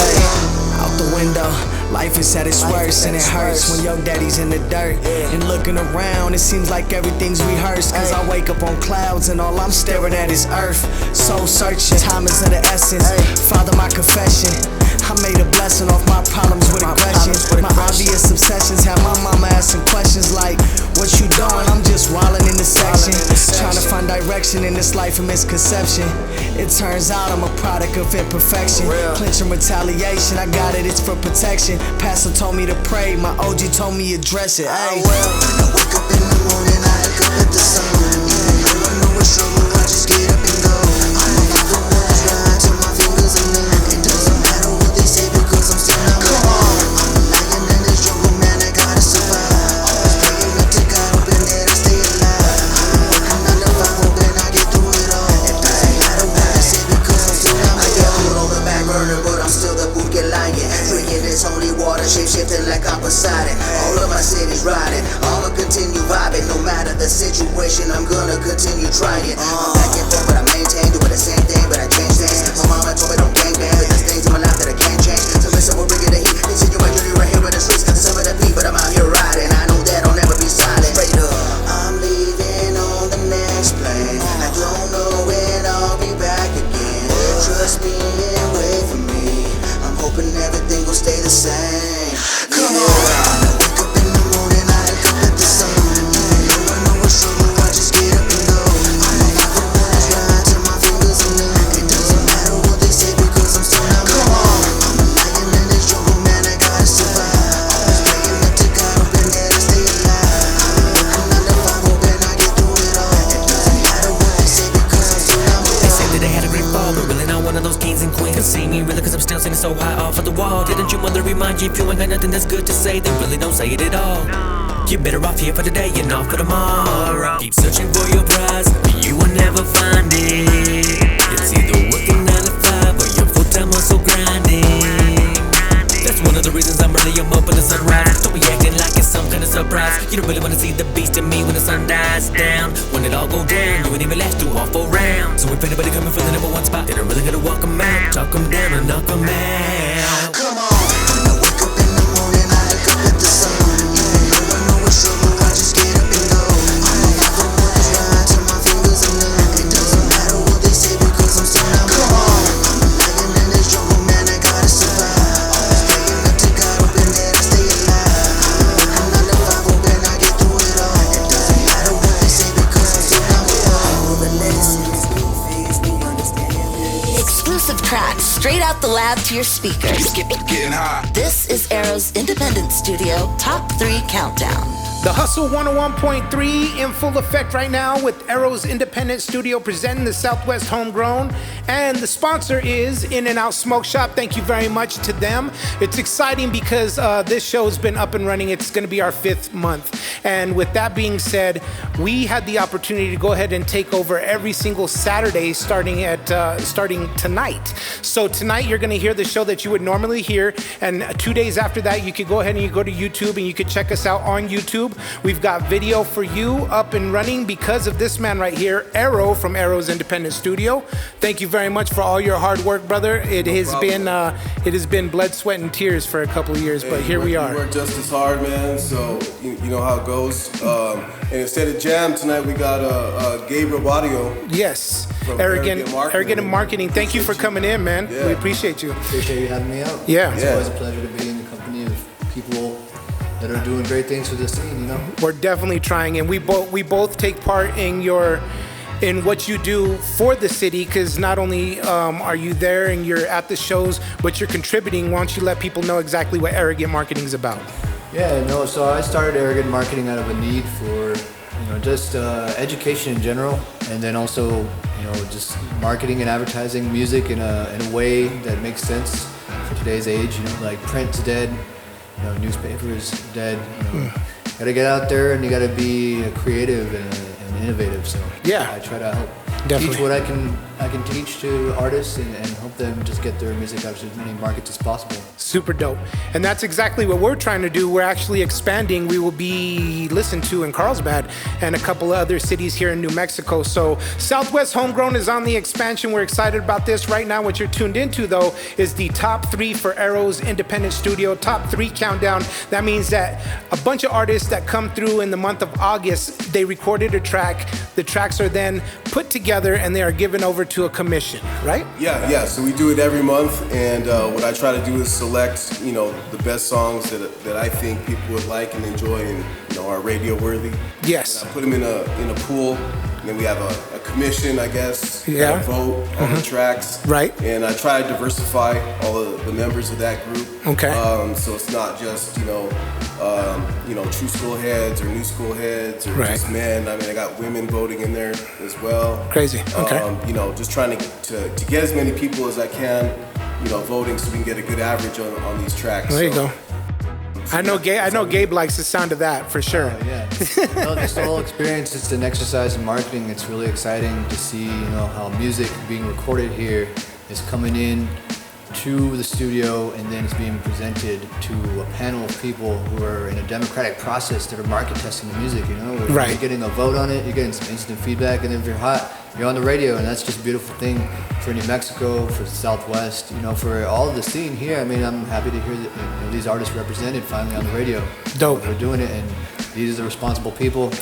S13: Out the window, life is at its worst and it hurts when your daddy's in the dirt. And looking around, it seems like everything's rehearsed. Cause I wake up on clouds and all I'm staring at is earth. Soul searching, time is of the essence. Father, my confession, I made a blessing off my problems with aggression. My obvious obsessions have my mama asking questions like, what you doing? I'm just wildin' in the section, trying to find direction in this life of misconception. It turns out I'm a product of imperfection. Clinching retaliation, I got it, it's for protection. Pastor told me to pray, my OG told me address it. Ay.
S16: When I wake up in the morning, I look up at the sun. Even though I know it's trouble, I just get up and go. I'ma leave the words right till my fingers are numb. It doesn't matter what they say because I'm still numb. Come on. I'm a lion in this jungle, man, I gotta survive. Always praying up to God, hoping that I stay alive. I'm not the 5, hoping I get through it all. It doesn't matter what they say because I'm still numb. I get put on the back burner, but I'm still the Buke lion. Drinking this holy water, shape-shifting like I'm Poseidon. All of my cities riding, I'ma continue vibing. No matter the situation, I'm gonna continue trying. I'm back and forth, but I maintain, doing the same thing, but I change things. My mama told me don't gangbang, but there's things in my life that I can't change. So listen, we're bringing the heat, continue my journey right here in the streets. Some of the beat, but I'm out here riding. I know that I'll never be silent. Straight up, I'm leaving on the next plane. I don't know when I'll be back again. Trust me and wait for me. I'm hoping everything will stay the same. Come on. I wake up in the morning, I look up at the sun. Even though I know it's trouble, I just get up and go. I'ma leave the words right till my fingers are numb. It doesn't matter what they say because I'm still numb. Come on. I'm a lion in this jungle, man, I gotta survive. Always praying up to God, hoping that I stay alive. I'm not the 5, hoping I get through it all. It doesn't matter what they say because I'm still numb.
S10: They say that I had a great fall, but really not one of those kings and queens. Can see me really cause I'm still sitting so high off of the wall. Didn't your mother remind you if you ain't got nothing that's good to say, then really don't say it at all. You're better off here for today and off for tomorrow. Keep searching for your prize, but you will never find it. It's either working 9 to 5 or your full-time muscle grinding. That's one of the reasons I'm up in the sunrise. Don't be acting like it's some kind of surprise. You don't really wanna see the beast in me when the sun dies down. When it all go down, you ain't even last through all 4 rounds. So if anybody coming for the #1 spot, then I really gotta walk 'em out, talk 'em down and knock 'em out.
S16: Come on. When I wake up in the morning, I look up at the sun. Even though I know it's trouble, I just get up and go. I'ma leave the words right till my fingers are numb. It doesn't matter what they say because I'm still numb. Come on. I'm a lion in this jungle, man, I gotta survive. Always praying up to God, hoping that I stay alive. I'm not the 5, hoping I get through it all. It doesn't matter what they say because I'm still numb. All the lessons, new things, new understanding.
S1: Exclusive tracks straight out the lab to your speakers.
S2: Getting high.
S1: This is Arrow's independent studio Top 3 Countdown.
S3: The Hustle 101.3 in full effect right now with Arrow's independent studio presenting the Southwest Homegrown. And the sponsor is In and Out Smoke Shop. Thank you very much to them. It's exciting because this show's been up and running. It's going to be our 5th month. And with that being said, we had the opportunity to go ahead and take over every single Saturday starting tonight. So tonight you're going to hear the show that you would normally hear. And 2 days after that, you could go ahead and you go to YouTube and you could check us out on YouTube. We've got video for you up and running because of this man right here, Arrow from Arrow's Independent Studio. Thank you very much for all your hard work, brother. It has been blood, sweat, and tears for a couple of years, but here we are.
S2: We work just as hard, man. So you know how it goes. And instead of jam tonight, we got Gabriel Audio.
S3: Yes, Arrogant Marketing. Thank you for coming in, man. Yeah. We appreciate you.
S17: Appreciate you having me out.
S3: Yeah,
S17: it's always a pleasure to be in the company of people that are doing great things for the scene, you know?
S3: We're definitely trying, and we both take part in what you do for the city, because not only are you there and you're at the shows, but you're contributing. Why don't you let people know exactly what Arrogant Marketing is about?
S17: Yeah, no, so I started Arrogant Marketing out of a need for, just education in general, and then also, just marketing and advertising music in a way that makes sense for today's age, like print's dead. Newspapers dead. Gotta get out there and you gotta be creative and innovative. So
S3: yeah,
S17: I try to help
S3: definitely
S17: teach what I can teach to artists and help them just get their music out to as many markets as possible.
S3: Super dope. And that's exactly what we're trying to do. We're actually expanding. We will be listened to in Carlsbad and a couple of other cities here in New Mexico. So Southwest Homegrown is on the expansion. We're excited about this. Right now, what you're tuned into, though, is the top 3 for Arrow's independent studio, top 3 countdown. That means that a bunch of artists that come through in the month of August, they recorded a track. The tracks are then put together and they are given over to a commission, right?
S2: Yeah. So we do it every month, and what I try to do is select, the best songs that I think people would like and enjoy and are radio worthy.
S3: Yes.
S2: And I put them in a pool, and then we have a commission, I guess.
S3: Yeah.
S2: Vote on the tracks.
S3: Right.
S2: And I try to diversify all of the members of that group.
S3: Okay.
S2: So it's not just true school heads or new school heads or just men. I mean, I got women voting in there as well.
S3: Crazy. Okay.
S2: Just trying to get as many people as I can, voting so we can get a good average on these tracks.
S3: There you go. I know Gabe likes the sound of that for sure.
S17: Yeah. Just the whole experience, it's an exercise in marketing. It's really exciting to see, how music being recorded here is coming in to the studio and then it's being presented to a panel of people who are in a democratic process that are market testing the music,
S3: Right.
S17: You're getting a vote on it, you're getting some instant feedback, and then if you're hot, you're on the radio, and that's just a beautiful thing for New Mexico, for Southwest, for all of the scene here. I mean, I'm happy to hear that these artists represented finally on the radio.
S3: Dope.
S17: We're doing it, and these are the responsible people.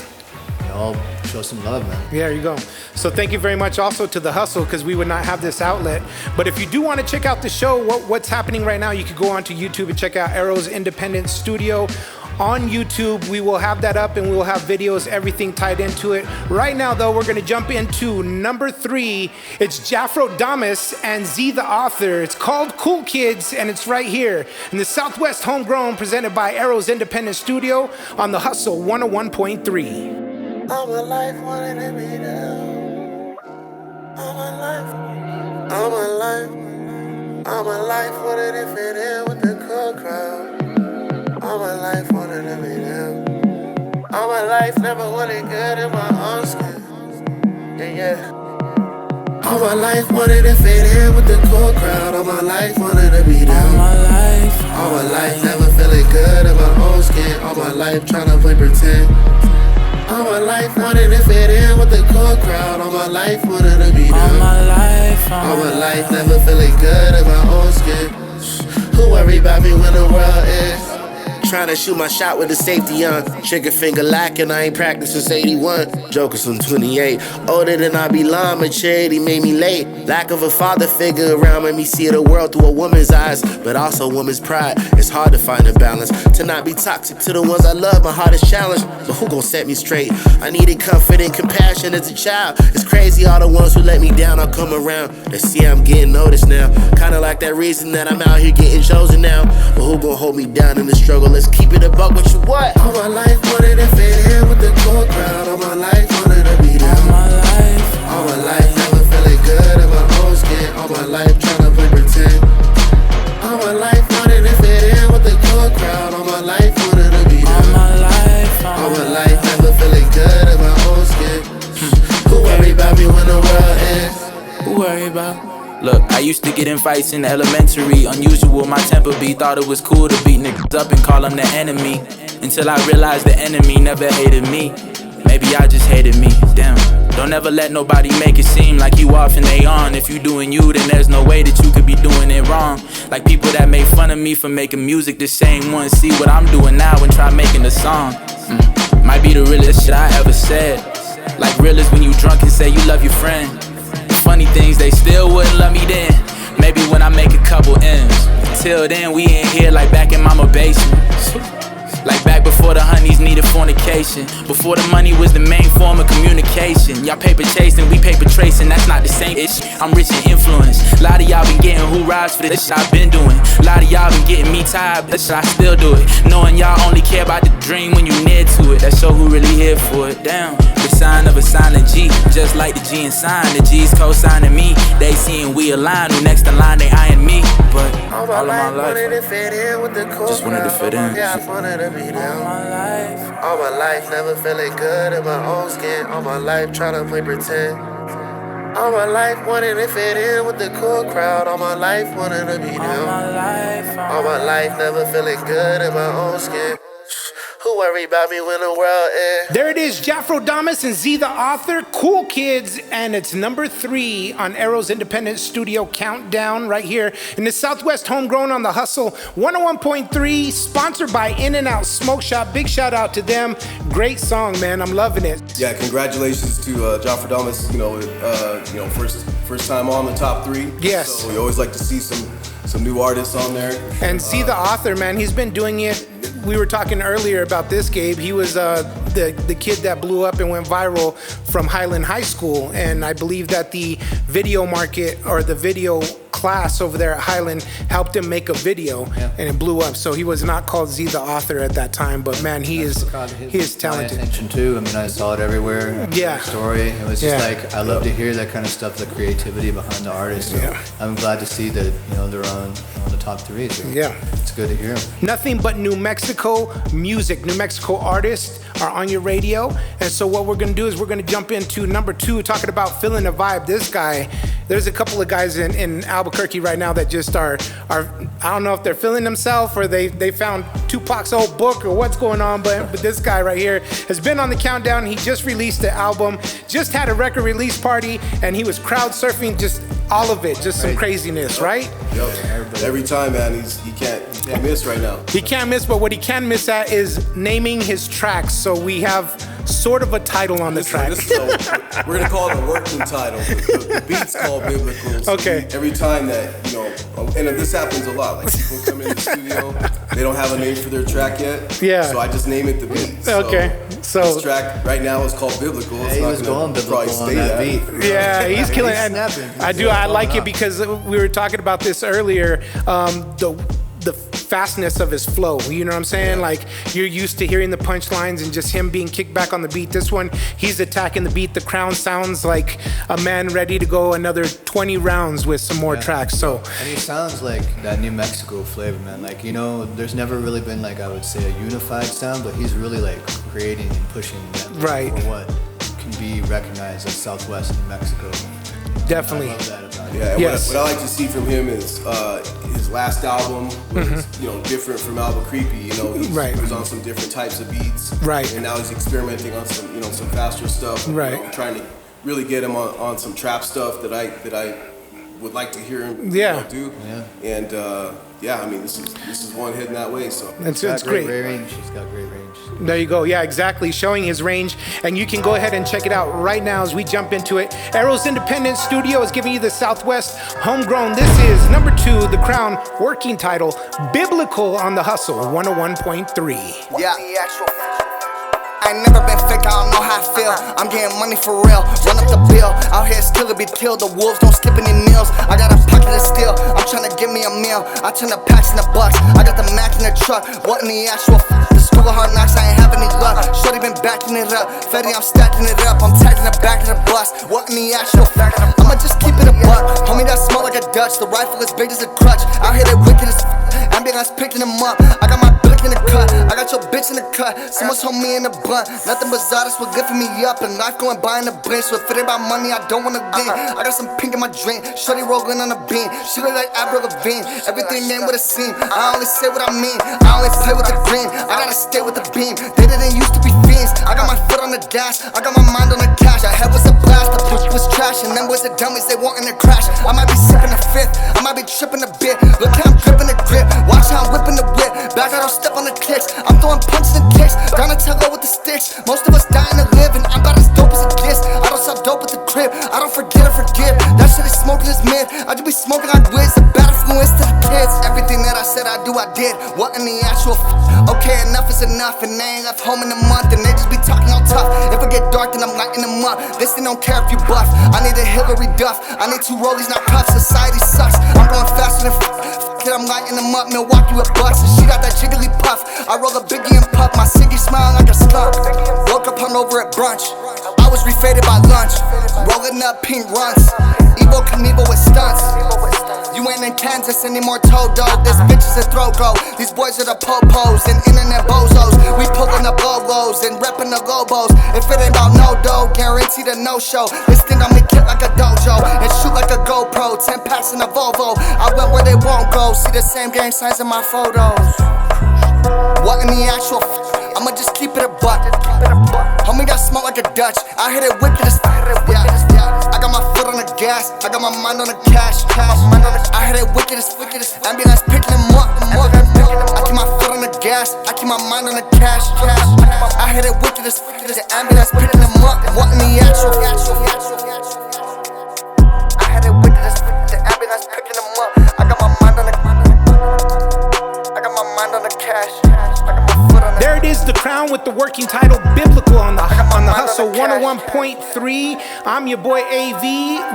S17: I'll show some love, man.
S3: Yeah, there you go. So thank you very much also to The Hustle, because we would not have this outlet. But if you do want to check out the show, what's happening right now, you could go onto YouTube and check out Arrow's Independent Studio on YouTube. We will have that up and we will have videos, everything tied into it. Right now, though, we're going to jump into number 3. It's Geoffrodamus and Z the Author. It's called Cool Kids, and it's right here in the Southwest Homegrown, presented by Arrow's Independent Studio on The Hustle 101.3.
S16: All my life wanted to be down. All my life wanted to fit in with the cool crowd. All my life wanted to be down. All my life never wanted good in my own skin. Yeah. All my life wanted to fit in with the cool crowd. All my life wanted to be down. All my life never feeling good in my own skin. All my life trying to play pretend. All my life wanted to fit in with the cool crowd. All my life wanted to be down. All my life never feeling good in my own skin. Who worry about me when the world is trying to shoot my shot with the safety on? Trigger finger lacking, I ain't practiced since 81. Jokers from 28. Older than I belong, maturity made me late. Lack of a father figure around made me see the world through a woman's eyes, but also a woman's pride. It's hard to find a balance, to not be toxic to the ones I love. My heart is challenged, but who gon' set me straight? I needed comfort and compassion as a child. It's crazy, all the ones who let me down, I'll come around. They see I'm getting noticed now. Kinda like that reason that I'm out here getting chosen now. But who gon' hold me down in the struggle? let's keep it a buck with you what? All my life wanted to fit in with the cool crowd. All my life wanted to be down. All my life never feeling good in my own skin. All my life tryna play pretend. All my life wanted to fit in with the cool crowd. All my life wanted to be down. All my life never feeling good in my own skin. Who worry about me when the world ends?
S18: Who worry about? Look, I used to get in fights in elementary. Unusual, my temper be. Thought it was cool to beat niggas up and call them the enemy. Until I realized the enemy never hated me. Maybe I just hated me, damn. Don't ever let nobody make it seem like you off and they on. If you doing you, then there's no way that you could be doing it wrong. Like people that made fun of me for making music, the same ones see what I'm doing now and try making a song. Might be the realest shit I ever said. Like real is when you drunk and say you love your friend. Funny things, they still wouldn't love me then. Maybe when I make a couple M's. Until then, we ain't here like back in mama basement. Like back before the honeys needed fornication. Before the money was the main form of communication. Y'all paper chasing, we paper tracing, that's not the same ish. I'm rich in influence. A lot of y'all been getting hoorahs for this shit I've been doing. A lot of y'all been getting me tired, but this shit I still do it. Knowing y'all only care about the dream when you near to it. That show who really here for it, damn. The sign of a silent G, just like the G and sign. The G's co-signing me, they seeing we align. Who next in line, they eyeing me. But all of my life, just wanted to fit in.
S16: Be down. All my life never feeling good in my own skin. All my life tryna play pretend. All my life wanted to fit in with the cool crowd. All my life wanted to be down. All my life never feeling good in my own skin. Who worry about me when the world ends?
S3: There it is, Geoffrodamus and Z the Author, Cool Kids, and it's number 3 on Arrow's Independent Studio Countdown right here in the Southwest Homegrown on the Hustle 101.3, sponsored by In-N-Out Smoke Shop. Big shout out to them. Great song, man. I'm loving it.
S19: Yeah, congratulations to Geoffrodamus. First time on the top 3.
S3: Yes.
S19: So we always like to see some new artists on there.
S3: And see the Author, man, he's been doing it. We were talking earlier about this, Gabe. He was the kid that blew up and went viral from Highland High School, and I believe that the video market or the video class over there at Highland helped him make a video, and it blew up. So he was not called Z the Author at that time, but man, he is talented.
S17: My attention too. I mean, I saw it everywhere.
S3: Yeah.
S17: The story. It was just like I love to hear that kind of stuff, the creativity behind the artist. So I'm glad to see that they're on the top 3. So it's good to hear them.
S3: Nothing but New Mexico music, New Mexico artists are on your radio, and so what we're gonna do is we're gonna jump into number 2, talking about feeling a vibe. This guy, there's a couple of guys in Albuquerque right now that just are I don't know if they're feeling themselves or they found Tupac's old book or what's going on, but this guy right here has been on the countdown. He just released the album, just had a record release party, and he was crowd surfing, just all of it, just some craziness, right?
S19: Every time, man, he can't miss right now.
S3: He can't miss, but what he can miss at is naming his tracks. So we have sort of a title on the track.
S19: We're gonna call it a working title. The beat's called Biblical. So every time that and this happens a lot. Like people come in the studio, they don't have a name for their track yet.
S3: Yeah.
S19: So I just name it the beat. So this track right now is called Biblical. It's
S17: he was going biblical on that beat.
S3: Yeah, he's killing it. I like it because we were talking about this earlier. The fastness of his flow, you know what I'm saying? Like, you're used to hearing the punchlines and just him being kicked back on the beat. This one, he's attacking the beat. The Krown sounds like a man ready to go another 20 rounds with some more tracks. So,
S17: and he sounds like that New Mexico flavor, man. Like, there's never really been, like, I would say, a unified sound, but he's really, like, creating and pushing that for what can be recognized as Southwest New Mexico.
S3: Definitely.
S17: I love that about him.
S19: Yeah, what I like to see from him is his last album was different from Albuquerque. He was on some different types of beats.
S3: Right.
S19: And now he's experimenting on some faster stuff.
S3: Right.
S19: Trying to really get him on some trap stuff that I would like to hear him do.
S17: Yeah.
S19: And I mean, this is one heading that way. So
S3: it's great.
S17: He's got great range.
S3: There you go. Yeah, exactly. Showing his range. And you can go ahead and check it out right now as we jump into it. Arrow's Independent Studio is giving you the Southwest Homegrown. This is number 2, the Krown working title, Biblical on the Hustle 101.3.
S16: Yeah.
S20: I ain't never been fake, I don't know how I feel. I'm getting money for real, run up the bill. Out here still to be killed, the wolves don't skip any meals. I got a pocket of steel, I'm tryna get me a meal. I turn the packs into bucks, I got the Mac in the truck. What in the actual the school of hard knocks, I ain't having any luck. Shorty been backing it up, Fetty, I'm stacking it up. I'm tagging the back of the bus, what in the actual I'ma just keep it a buck. Homie, that smell like a Dutch, the rifle as big as a crutch. Out here they wicked as ambulance picking them up. I got my blick in the cut, I got your bitch in the cut. Someone told me in the blunt, nothing but Zardas was lifting me up. And life going by in the blink, so if it ain't about money, I don't wanna lean. I got some pink in my drink, shorty rolling on a bean. She look like Avril Lavigne, everything ain't what it seem. I only say what I mean, I only play with the green. I gotta stay with the beam, they didn't used to be fiends. I got my foot on the gas, I got my mind on the cash. Your head was a blast, the push was trash. And them boys the dummies, they wantin' to crash. I might be sipping a fifth, I might be tripping a bit. Look how I'm gripping the grip, watch how I'm whipping the whip. Back I don't step on the kicks, I'm throwing punches and kicks. Gonna tell her with the sticks, most of us dying to live. And I'm about as dope as it gets, I don't sell dope with the crib. I don't forget or forgive, that shit is smoking is mid. I just be smoking on whiz, a bad influence to the kids. Everything that I said I do, I did. What in the actual okay, enough is enough. And they ain't left home in a month, and they just be talking all tough. If it get dark, then I'm lighting them up. This thing don't care if you buff, I need a Hillary Duff. I need 2 rollies, not cuffs, society sucks. I'm going faster than kid, I'm lighting them up. Milwaukee with bucks, and she got that jiggly puff. I roll a biggie and puff, my ciggy smile like a skunk. Woke up hungover at brunch, I was refaded by lunch. Rolling up pink runs, Evo Knievel with stunts. You ain't in Kansas anymore, Todo. This bitch is a throw go. These boys are the popos and internet bozos. We pulling up logos and repping the Lobos. If it ain't about no dough, guaranteed a no show. This thing on me kick like a dojo and shoot like a GoPro. 10 packs in a Volvo. I went where they won't go. See the same gang signs in my photos. What in the actual I'ma just keep it a buck. Homie, that smoke like a Dutch. I hit it wicked as I got my foot on the gas, I got my mind on the cash. I hit it wicked as ambulance picking them up. I keep my foot on the gas, I keep my mind on the cash. I hit it wicked as the ambulance picking them up. What in the actual I hit it wicked as the ambulance picking them up. I got my mind on the cash.
S3: There it is, the Krown with the working title Biblical on the Hustle 101.3. I'm your boy AV.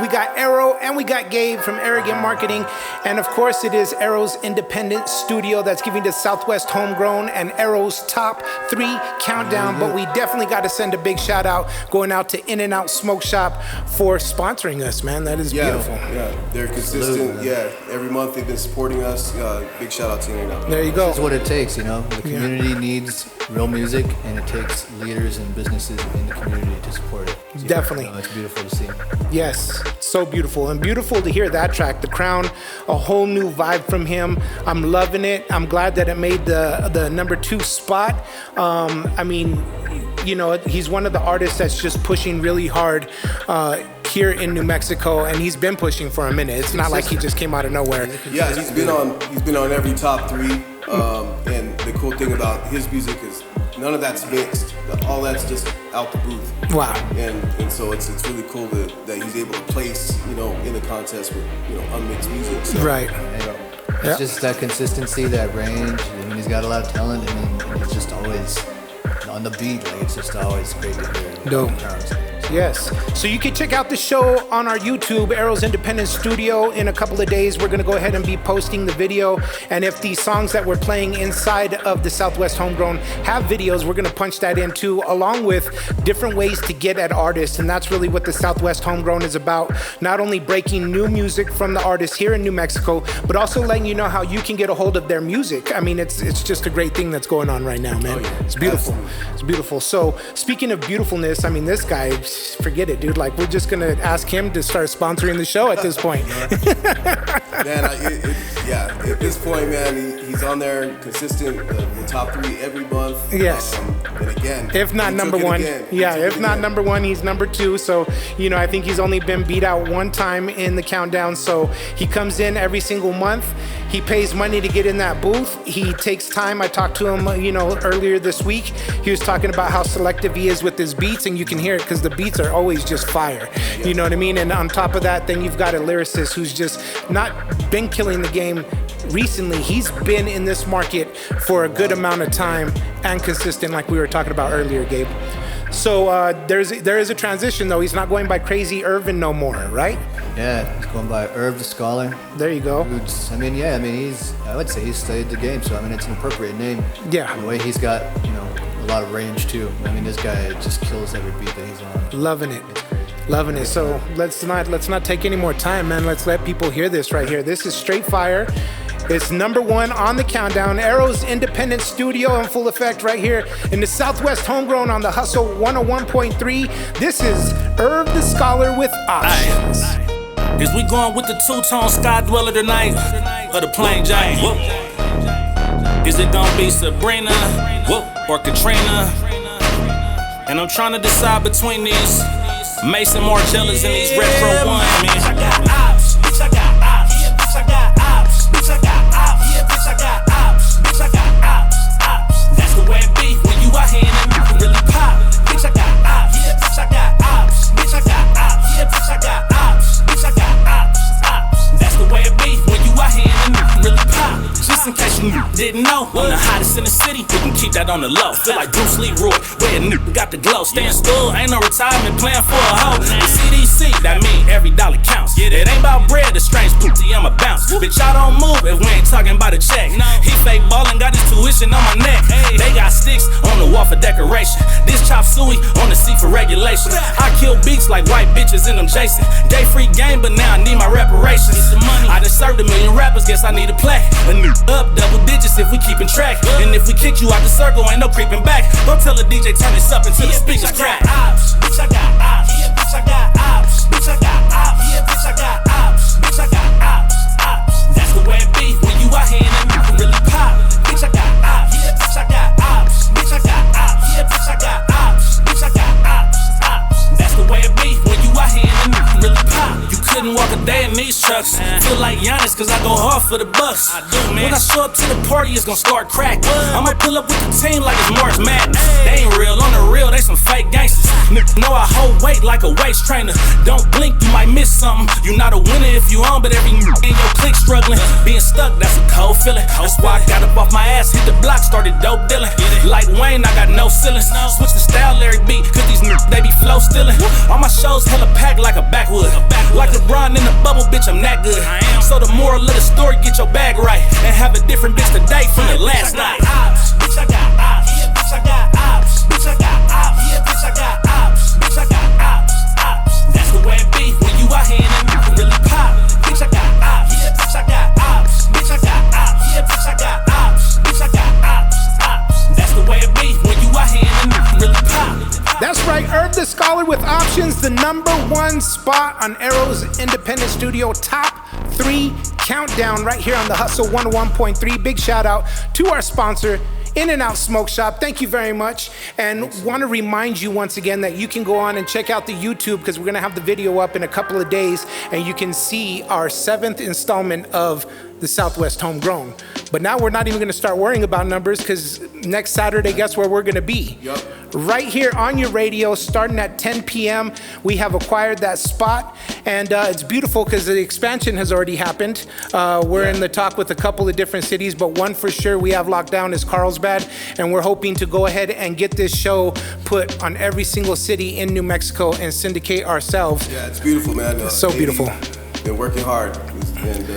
S3: We got Arrow and we got Gabe from Arrogant Marketing. And of course it is Arrow's independent studio that's giving the Southwest Homegrown and Arrow's top 3 countdown. But we definitely got to send a big shout out going out to In and Out Smoke Shop for sponsoring us, man. That is beautiful.
S19: Yeah, they're consistent. Every month they've been supporting us. Big shout out to In and Out.
S3: There you go.
S17: That's what it takes, you know. The community needs real music, and it takes leaders and businesses in the community to support it. So,
S3: definitely.
S17: It's beautiful to see.
S3: Yes, so beautiful. And beautiful to hear that track, The Krown, a whole new vibe from him. I'm loving it. I'm glad that it made the number 2 spot. I mean, you know, he's one of the artists that's just pushing really hard here in New Mexico, and he's been pushing for a minute. It's not like he just came out of nowhere.
S19: Yeah, he's been on every top 3. And the cool thing about his music is none of that's mixed. All that's just out the booth.
S3: Wow.
S19: And so it's really cool that he's able to place, you know, in the contest with, you know, unmixed music. So,
S3: right.
S17: It's just that consistency, that range. I mean, he's got a lot of talent. I mean, it's just always on the beat. Like, it's just always great to hear.
S3: Dope. Yes. So you can check out the show on our YouTube, Arrow's Independent Studio. In a couple of days, we're going to go ahead and be posting the video. And if the songs that we're playing inside of the Southwest Homegrown have videos, we're going to punch that in too, along with different ways to get at artists. And that's really what the Southwest Homegrown is about. Not only breaking new music from the artists here in New Mexico, but also letting you know how you can get a hold of their music. I mean, it's just a great thing that's going on right now, man. It's beautiful. Absolutely. It's beautiful. So speaking of beautifulness, I mean, this guy, forget it, dude. Like, we're just gonna ask him to start sponsoring the show at this point.
S19: Man, at this point, man, he's on there consistent, the top 3 every month.
S3: Yes.
S19: And again,
S3: if not number 1, if not number 1, he's number 2. So, you know, I think he's only been beat out 1 time in the countdown. So he comes in every single month. He pays money to get in that booth. He takes time. I talked to him, you know, earlier this week. He was talking about how selective he is with his beats, and you can hear it because the beats are always just fire. You know what I mean? And on top of that, then you've got a lyricist who's just not been killing the game recently, he's been in this market for a good amount of time and consistent, like we were talking about earlier, Gabe. So there is a transition, though. He's not going by Crazy Irvin no more, right?
S17: Yeah, he's going by Irv the Scholar.
S3: There you go.
S17: I would say he's studied the game, so it's an appropriate name.
S3: Yeah.
S17: The way he's got, a lot of range too. This guy just kills every beat that he's on.
S3: Loving it. Loving it. So let's not take any more time, man. Let's let people hear this right here. This is straight fire. It's number 1 on the countdown. Arrow's independent studio in full effect right here in the Southwest Homegrown on the Hustle 101.3. This is Irv the Scholar with Options.
S21: Is we going with the two-tone sky dweller tonight? Or the plain Jane? Whoop. Is it gonna be Sabrina? Whoop. Or Katrina? And I'm trying to decide between these Mason Margellas and these retro ones, man. I got ops, bitch, I got ops. Yeah, bitch, I got ops. Bitch, I got ops. Yeah, bitch, I got ops. Bitch, I got ops. Ops. That's the way it be when you out here and you can really pop. Bitch, I got ops. Yeah, bitch, I got ops. Bitch, I got ops. Yeah, bitch, I got ops. Bitch, I got ops. Ops. That's the way it be when you out here and you can really pop. Just in case you didn't know, I'm the hottest in the city. We can keep that on the low. Feel like Bruce Leroy, where a nigga got the glow. Stay in school, ain't no retirement plan for a hoe. The CDC, that mean every dollar counts. It ain't about bread, the strange pussy, I'ma bounce. Bitch, y'all don't move if we ain't talking about a check. He fake ballin', got his tuition on my neck. They got sticks on the wall for decoration. This chop suey on the seat for regulation. I kill beats like white bitches in them Jason. Day free game, but now I need my reparations. I done served 1 million rappers, guess I need a play. Up double digits if we keepin' track. And if we kick you out the circle, ain't no creeping back. Don't tell a DJ turn this up until the speakers crack. Bitch, I got ops. Yeah, bitch, I got ops. Bitch, I got ops. Yeah, bitch, I got ops. Bitch, I got ops. Ops. That's the way it be when you out here and you can really pop. Bitch, I got ops. Yeah, bitch, I got ops. Bitch, I got ops. Yeah, bitch, I got ops. Bitch, I got ops. Ops. That's the way it be when you out here and you can really pop. You couldn't walk a day in these trucks. Feel like Giannis cause I go hard for the bucks. I do, man. When I show up to the party, it's gonna start crack. I'ma pull up with the team like it's March Madness. They ain't real, on the real, they some fake gangsters. Niggas know I hold weight like a waist trainer. Don't blink, you might miss something. You not a winner if you on, but every in your clique struggling. Being stuck, that's a cold feeling. That's why I got up off my ass, hit the block, started dope dealing. Like Wayne, I got no ceilings. Switch the style, LyrIQ, cause these niggas, they be flow stealing. All my shows hella packed like a backwood. Like LeBron in the bubble, bitch, I'm that good. So the moral of the story, get your bag right. And have a different bitch today from the last night. Bitch, I got ops. Yeah, bitch, I got ops. Bitch, I got ops. Yeah, bitch, I got ops. Bitch, I got ops. Ops. That's the way it be when you out here and you can really pop. Bitch, I got ops. Yeah, bitch, I got ops. Bitch, I got ops. Yeah, bitch, I got ops. Bitch, I got ops. Ops. That's the way it be when you out here and you can really pop.
S3: That's right, Irv the Scholar with Options, the number 1 spot on Arrow's independent studio top 3 countdown right here on the Hustle 101.3. Big shout out to our sponsor, In-N-Out Smoke Shop. Thank you very much. And want to remind you once again that you can go on and check out the YouTube because we're going to have the video up in a couple of days and you can see our 7th installment of the Southwest Homegrown. But now we're not even going to start worrying about numbers because next Saturday, guess where we're going to be?
S19: Yep.
S3: Right here on your radio, starting at 10 p.m. We have acquired that spot, and it's beautiful because the expansion has already happened. We're in the talk with a couple of different cities, but one for sure we have locked down is Carlsbad, and we're hoping to go ahead and get this show put on every single city in New Mexico and syndicate ourselves.
S19: Yeah, it's beautiful, man.
S3: It's so beautiful.
S19: Been working hard, and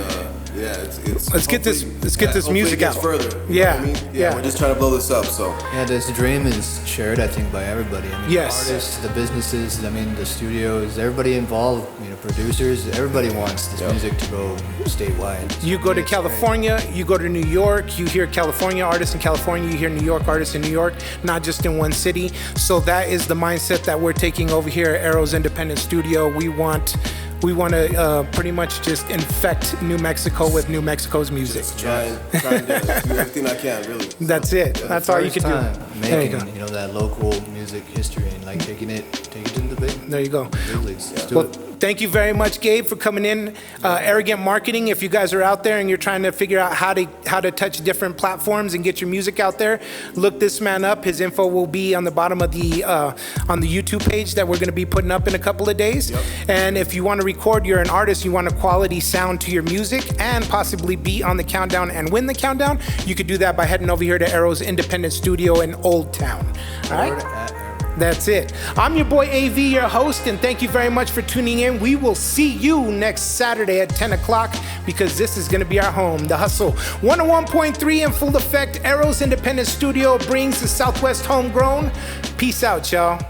S19: yeah, it's
S3: let's get this music out
S19: further.
S3: Yeah,
S19: I mean? Yeah, we're just trying to blow this up. So
S17: yeah, this dream is shared, I think, by everybody. I mean,
S3: yes.
S17: The artists, the businesses, I mean, the studios, everybody involved. You know, producers, everybody wants this music to go statewide.
S3: You go to California, you go to New York, you hear California artists in California, you hear New York artists in New York, not just in one city. So that is the mindset that we're taking over here at Arrow's Independent Studio. We want to pretty much just infect New Mexico with New Mexico's music.
S19: Just try and do everything I can, really.
S3: That's it.
S17: Yeah,
S3: that's all you can do.
S17: Making, you know, that local music history and like taking it to the big.
S3: There you go.
S17: Big leagues.
S3: Well, Thank you very much, Gabe, for coming in. Arrogant Marketing, if you guys are out there and you're trying to figure out how to touch different platforms and get your music out there, look this man up. His info will be on the bottom of the on the YouTube page that we're going to be putting up in a couple of days. Yep. And if you want to record, you're an artist, you want a quality sound to your music and possibly be on the countdown and win the countdown, you could do that by heading over here to Arrow's independent studio in Old Town. All right? That's it. I'm your boy AV, your host, and thank you very much for tuning in. We will see you next Saturday at 10 o'clock because this is going to be our home, The Hustle. 101.3 in full effect. Arrow's independent studio brings the Southwest Homegrown. Peace out, y'all.